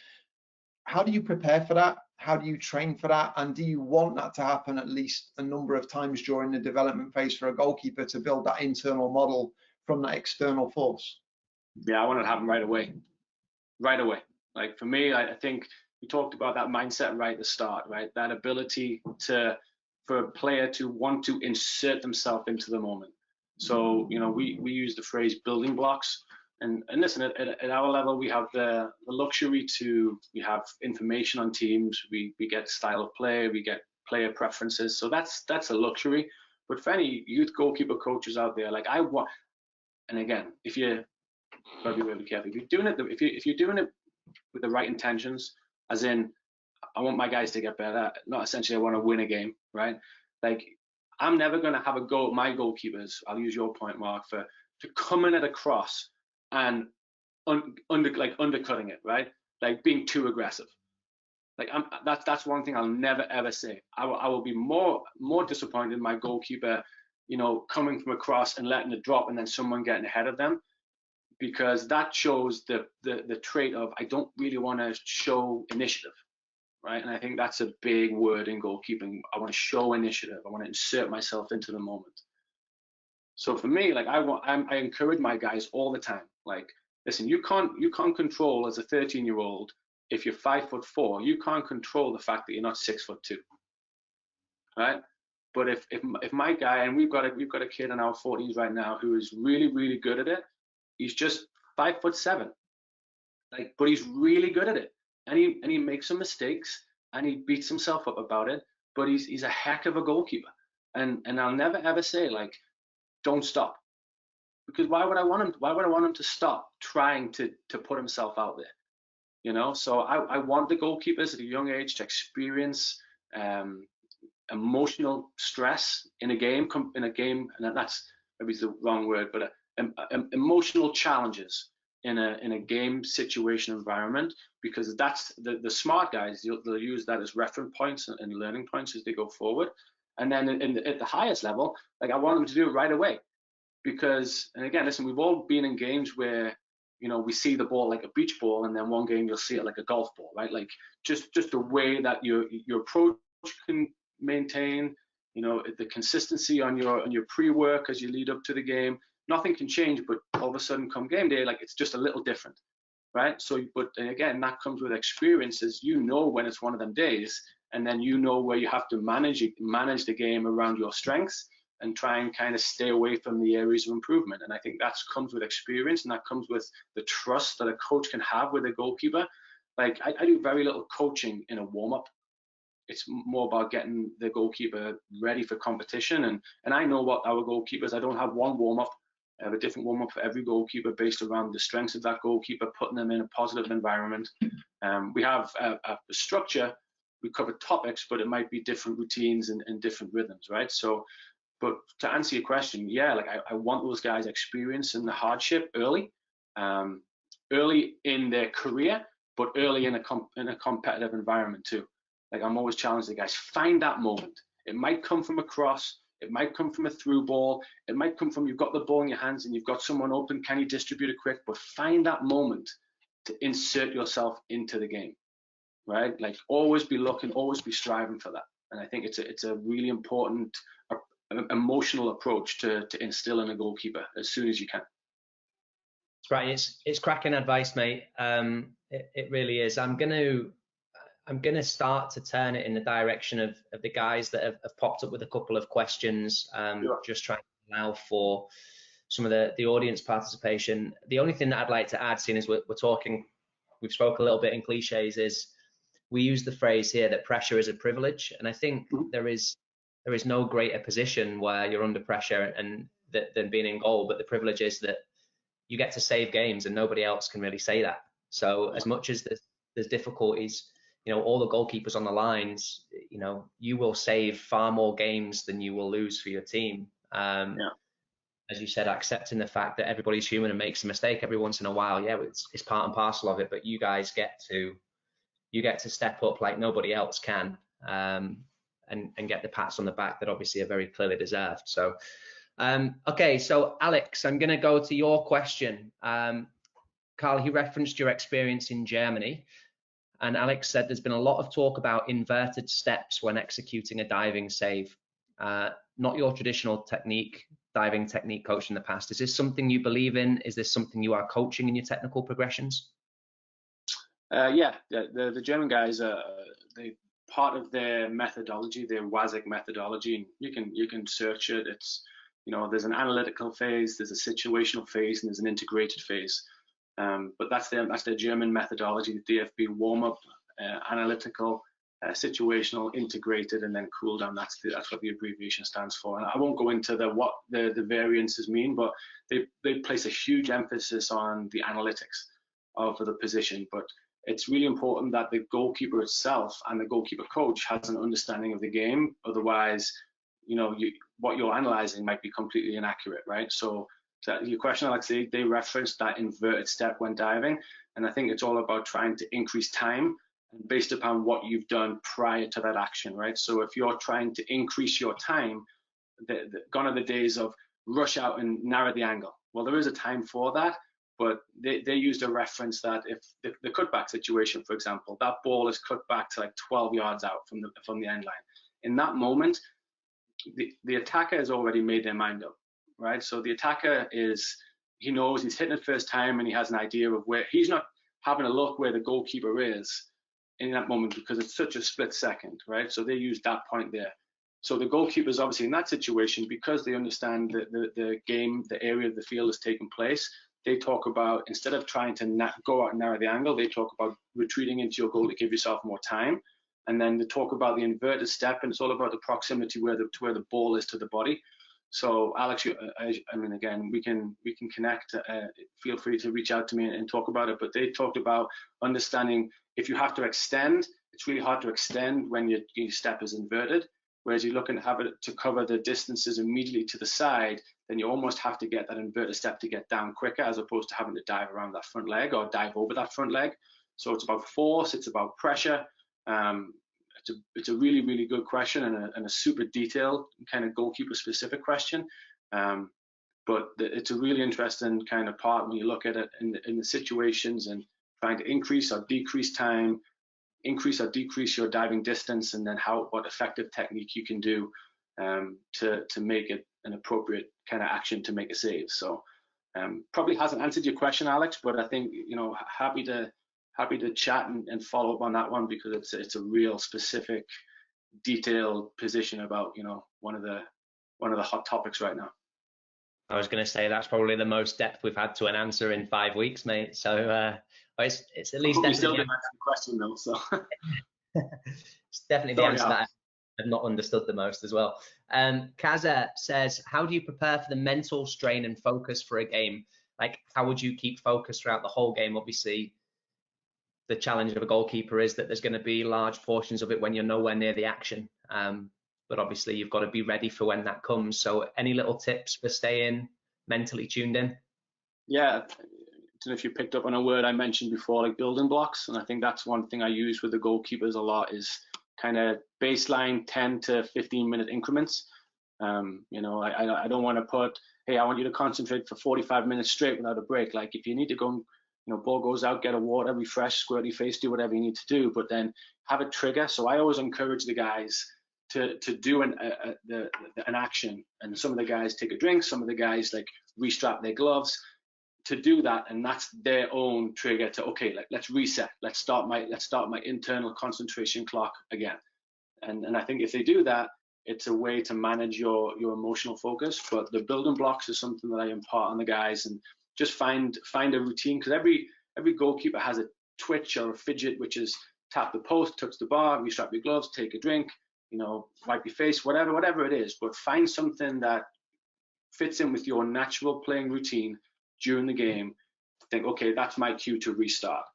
[SPEAKER 3] How do you prepare for that? How do you train for that? And do you want that to happen at least a number of times during the development phase for a goalkeeper to build that internal model from that external force?
[SPEAKER 2] Yeah, I want it to happen right away. Right away. Like for me, I think we talked about that mindset right at the start, right? That ability for a player to want to insert themselves into the moment. So, you know, we use the phrase building blocks. And listen, at our level, we have the luxury we have information on teams, we get style of play, we get player preferences. So that's a luxury. But for any youth goalkeeper coaches out there, like I want, and again, if you're gotta be really careful. If you're doing it with the right intentions, as in, I want my guys to get better, not essentially I want to win a game, right? Like, I'm never going to have a go at my goalkeepers. I'll use your point, Mark, to come in at a cross and undercutting it, right? Like being too aggressive. Like that's one thing I'll never ever say. I will be more disappointed in my goalkeeper, you know, coming from across and letting it drop and then someone getting ahead of them, because that shows the trait of I don't really want to show initiative, right? And I think that's a big word in goalkeeping. I want to show initiative. I want to insert myself into the moment. So for me, like I encourage my guys all the time. Like, listen, you can't control as a 13-year-old if you're 5'4", you can't control the fact that you're not 6'2", right? But if my guy, and we've got a kid in our 40s right now who is really good at it. He's just 5'7", like, but he's really good at it, and he makes some mistakes and he beats himself up about it. But he's a heck of a goalkeeper, and I'll never ever say like, don't stop, because why would I want him to stop trying to put himself out there, you know? So I want the goalkeepers at a young age to experience emotional stress in a game, and that's maybe the wrong word, but emotional challenges in a game situation environment, because that's the smart guys, they'll use that as reference points and learning points as they go forward. And then at the highest level, like I want them to do it right away, because, and again, listen, we've all been in games where, you know, we see the ball like a beach ball, and then one game you'll see it like a golf ball, right? Like just the way that your approach can maintain, you know, the consistency on your pre-work as you lead up to the game. Nothing can change, but all of a sudden come game day, like it's just a little different, right? So, but again, that comes with experiences. You know when it's one of them days, and then you know where you have to manage the game around your strengths and try and kind of stay away from the areas of improvement. And I think that comes with experience, and that comes with the trust that a coach can have with a goalkeeper. Like I do very little coaching in a warm-up. It's more about getting the goalkeeper ready for competition. And I know what our goalkeepers, I don't have one warm-up. I have a different warm-up for every goalkeeper based around the strengths of that goalkeeper, putting them in a positive environment. We have a structure, we cover topics, but it might be different routines and different rhythms, right? So But to answer your question, yeah, like I want those guys experiencing the hardship early, early in their career, but early in a competitive environment too. Like I'm always challenging the guys, find that moment. It might come from a cross, it might come from a through ball, it might come from you've got the ball in your hands and you've got someone open, can you distribute it quick? But find that moment to insert yourself into the game, right? Like always be looking, always be striving for that. And I think it's a really important emotional approach to instill in a goalkeeper as soon as you can.
[SPEAKER 1] That's right. It's cracking advice, mate. It really is. I'm gonna start to turn it in the direction of the guys that have popped up with a couple of questions.
[SPEAKER 2] Sure.
[SPEAKER 1] Just trying to allow for some of the audience participation. The only thing that I'd like to add, seeing as we're talking, we've spoke a little bit in cliches, is we use the phrase here that pressure is a privilege, and I think there is no greater position where you're under pressure than being in goal. But the privilege is that you get to save games, and nobody else can really say that. So as much as there's difficulties, you know, all the goalkeepers on the lines, you know, you will save far more games than you will lose for your team. As you said, accepting the fact that everybody's human and makes a mistake every once in a while. Yeah, it's part and parcel of it. But you guys get to step up like nobody else can, and get the pats on the back that obviously are very clearly deserved. So, okay, so Alex, I'm going to go to your question. Karl, you referenced your experience in Germany, and Alex said there's been a lot of talk about inverted steps when executing a diving save. Not your traditional diving technique coach in the past. Is this something you believe in? Is this something you are coaching in your technical progressions?
[SPEAKER 2] Yeah, the German guys, they part of their methodology, their WASIC methodology, and you can search it. It's, you know, there's an analytical phase, there's a situational phase, and there's an integrated phase. But that's their German methodology, the DFB warm up, analytical, situational, integrated, and then cool down. That's what the abbreviation stands for. And I won't go into what the variances mean, but they place a huge emphasis on the analytics of the position. But it's really important that the goalkeeper itself and the goalkeeper coach has an understanding of the game. Otherwise, you know, what you're analyzing might be completely inaccurate, right? So to your question, Alex, they referenced that inverted step when diving, and I think it's all about trying to increase time based upon what you've done prior to that action, right? So if you're trying to increase your time, gone are the days of rush out and narrow the angle. Well, there is a time for that, but they used a reference that if the cutback situation, for example, that ball is cut back to like 12 yards out from the end line. In that moment, the attacker has already made their mind up, right? So the attacker he knows he's hitting it first time, and he has an idea of where he's not having a look where the goalkeeper is in that moment because it's such a split second, right? So they use that point there. So the goalkeeper is obviously in that situation because they understand the game, the area of the field is taking place. They talk about, instead of trying to go out and narrow the angle, they talk about retreating into your goal to give yourself more time. And then they talk about the inverted step, and it's all about the proximity where the ball is to the body. So Alex, I mean, again, we can connect. Feel free to reach out to me and talk about it. But they talked about understanding if you have to extend, it's really hard to extend when your step is inverted. Whereas you're looking to have it to cover the distances immediately to the side, then you almost have to get that inverted step to get down quicker, as opposed to having to dive around that front leg or dive over that front leg. So it's about force, it's about pressure. It's a really, really good question and a super detailed kind of goalkeeper specific question. But it's a really interesting kind of part when you look at it in the situations and trying to increase or decrease time, increase or decrease your diving distance, and then what effective technique you can do to make it an appropriate kind of action to make a save. So probably hasn't answered your question, Alex, but I think, you know, happy to chat and follow up on that one, because it's a real specific, detailed position about, you know, one of the hot topics right now.
[SPEAKER 1] I was going to say that's probably the most depth we've had to an answer in 5 weeks, mate. So it's at least
[SPEAKER 2] definitely still didn't answer the question though. So
[SPEAKER 1] it's definitely the answer that I've not understood the most as well. Kaza says, how do you prepare for the mental strain and focus for a game? Like, how would you keep focus throughout the whole game? Obviously, the challenge of a goalkeeper is that there's going to be large portions of it when you're nowhere near the action. but obviously you've got to be ready for when that comes. So any little tips for staying mentally tuned in?
[SPEAKER 2] Yeah, I don't know if you picked up on a word I mentioned before, like building blocks. And I think that's one thing I use with the goalkeepers a lot, is kind of baseline 10 to 15 minute increments. You know, I don't want to put, hey, I want you to concentrate for 45 minutes straight without a break. Like if you need to go, you know, ball goes out, get a water, refresh, squirt your face, do whatever you need to do, but then have a trigger. So I always encourage the guys to do an action, and some of the guys take a drink, some of the guys like restrap their gloves, to do that, and that's their own trigger to, okay, let's reset, let's start my internal concentration clock again. And I think if they do that, it's a way to manage your emotional focus. But the building blocks is something that I impart on the guys, and just find a routine, because every goalkeeper has a twitch or a fidget, which is tap the post, touch the bar, restrap your gloves, take a drink, you know, wipe your face, whatever it is. But find something that fits in with your natural playing routine during the game. Think, okay, that's my cue to restart.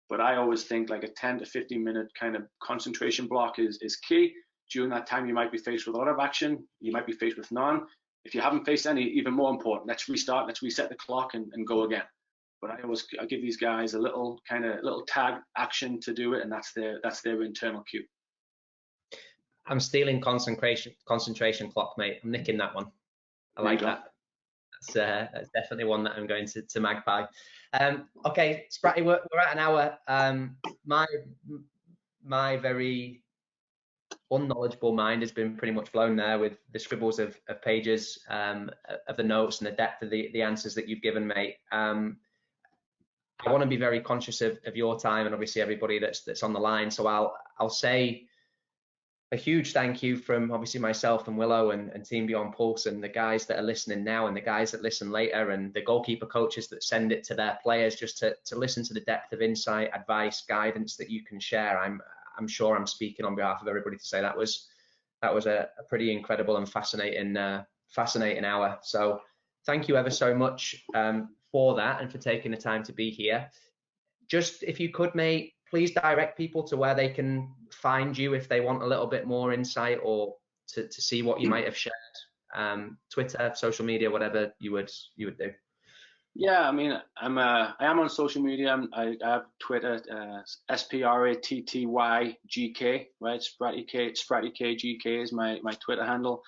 [SPEAKER 2] But I always think like a 10 to 15 minute kind of concentration block is key. During that time, you might be faced with a lot of action, you might be faced with none. If you haven't faced any, even more important, let's restart, let's reset the clock and go again. But I give these guys a little tag action to do it, and that's their internal cue.
[SPEAKER 1] I'm stealing concentration clock, mate. I'm nicking that one. I like that. That's definitely one that I'm going to magpie. Okay, Spratty, we're at an hour. My very unknowledgeable mind has been pretty much blown there with the scribbles of pages, of the notes and the depth of the answers that you've given, mate. I want to be very conscious of your time, and obviously everybody that's on the line. So I'll say a huge thank you from obviously myself and Willow and Team Beyond Pulse, and the guys that are listening now and the guys that listen later, and the goalkeeper coaches that send it to their players, just to listen to the depth of insight, advice, guidance that you can share. I'm sure I'm speaking on behalf of everybody to say that was a pretty incredible and fascinating hour. So thank you ever so much for that, and for taking the time to be here. Just if you could, mate, please direct people to where they can find you if they want a little bit more insight, or to see what you might have shared. Twitter, social media, whatever you would do.
[SPEAKER 2] Yeah, I mean, I am on social media. I have Twitter, SPRATTYGK, right? SprattyKGK is my Twitter handle.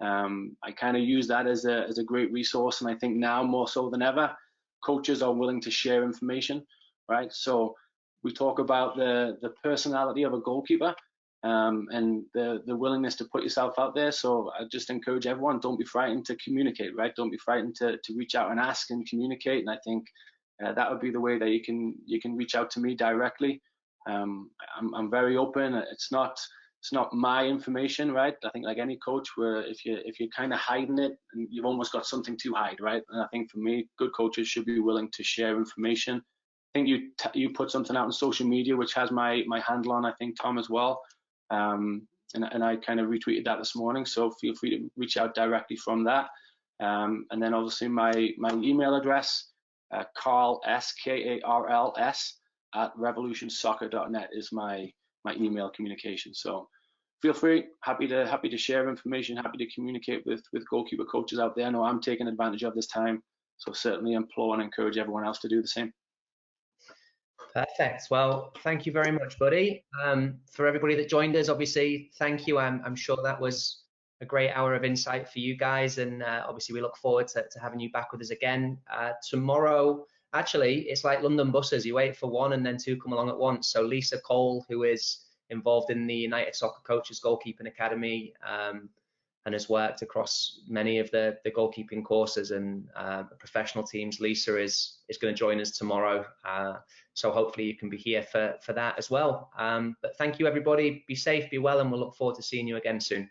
[SPEAKER 2] I kind of use that as a great resource, and I think now more so than ever, coaches are willing to share information, right? So we talk about the personality of a goalkeeper, and the willingness to put yourself out there. So I just encourage everyone, don't be frightened to communicate, right? Don't be frightened to reach out and ask and communicate. And I think that would be the way that you can reach out to me directly. I'm very open. It's not my information, right? I think like any coach, where if you're kind of hiding it, and you've almost got something to hide, right? And I think for me, good coaches should be willing to share information. I think you put something out on social media, which has my handle on, I think, Tom, as well. And I kind of retweeted that this morning, so feel free to reach out directly from that. And then obviously my email address, Karl, Karls @revolutionsoccer.net is my email communication. So feel free, happy to share information, happy to communicate with goalkeeper coaches out there. I know I'm taking advantage of this time, so certainly implore and encourage everyone else to do the same.
[SPEAKER 1] Perfect. Well, thank you very much, buddy. For everybody that joined us, obviously, thank you. I'm sure that was a great hour of insight for you guys, and obviously we look forward to having you back with us again tomorrow. Actually, it's like London buses. You wait for one and then two come along at once. So Lisa Cole, who is involved in the United Soccer Coaches Goalkeeping Academy, and has worked across many of the goalkeeping courses and professional teams. Lisa is going to join us tomorrow. So hopefully you can be here for that as well. But thank you, everybody. Be safe, be well, and we'll look forward to seeing you again soon.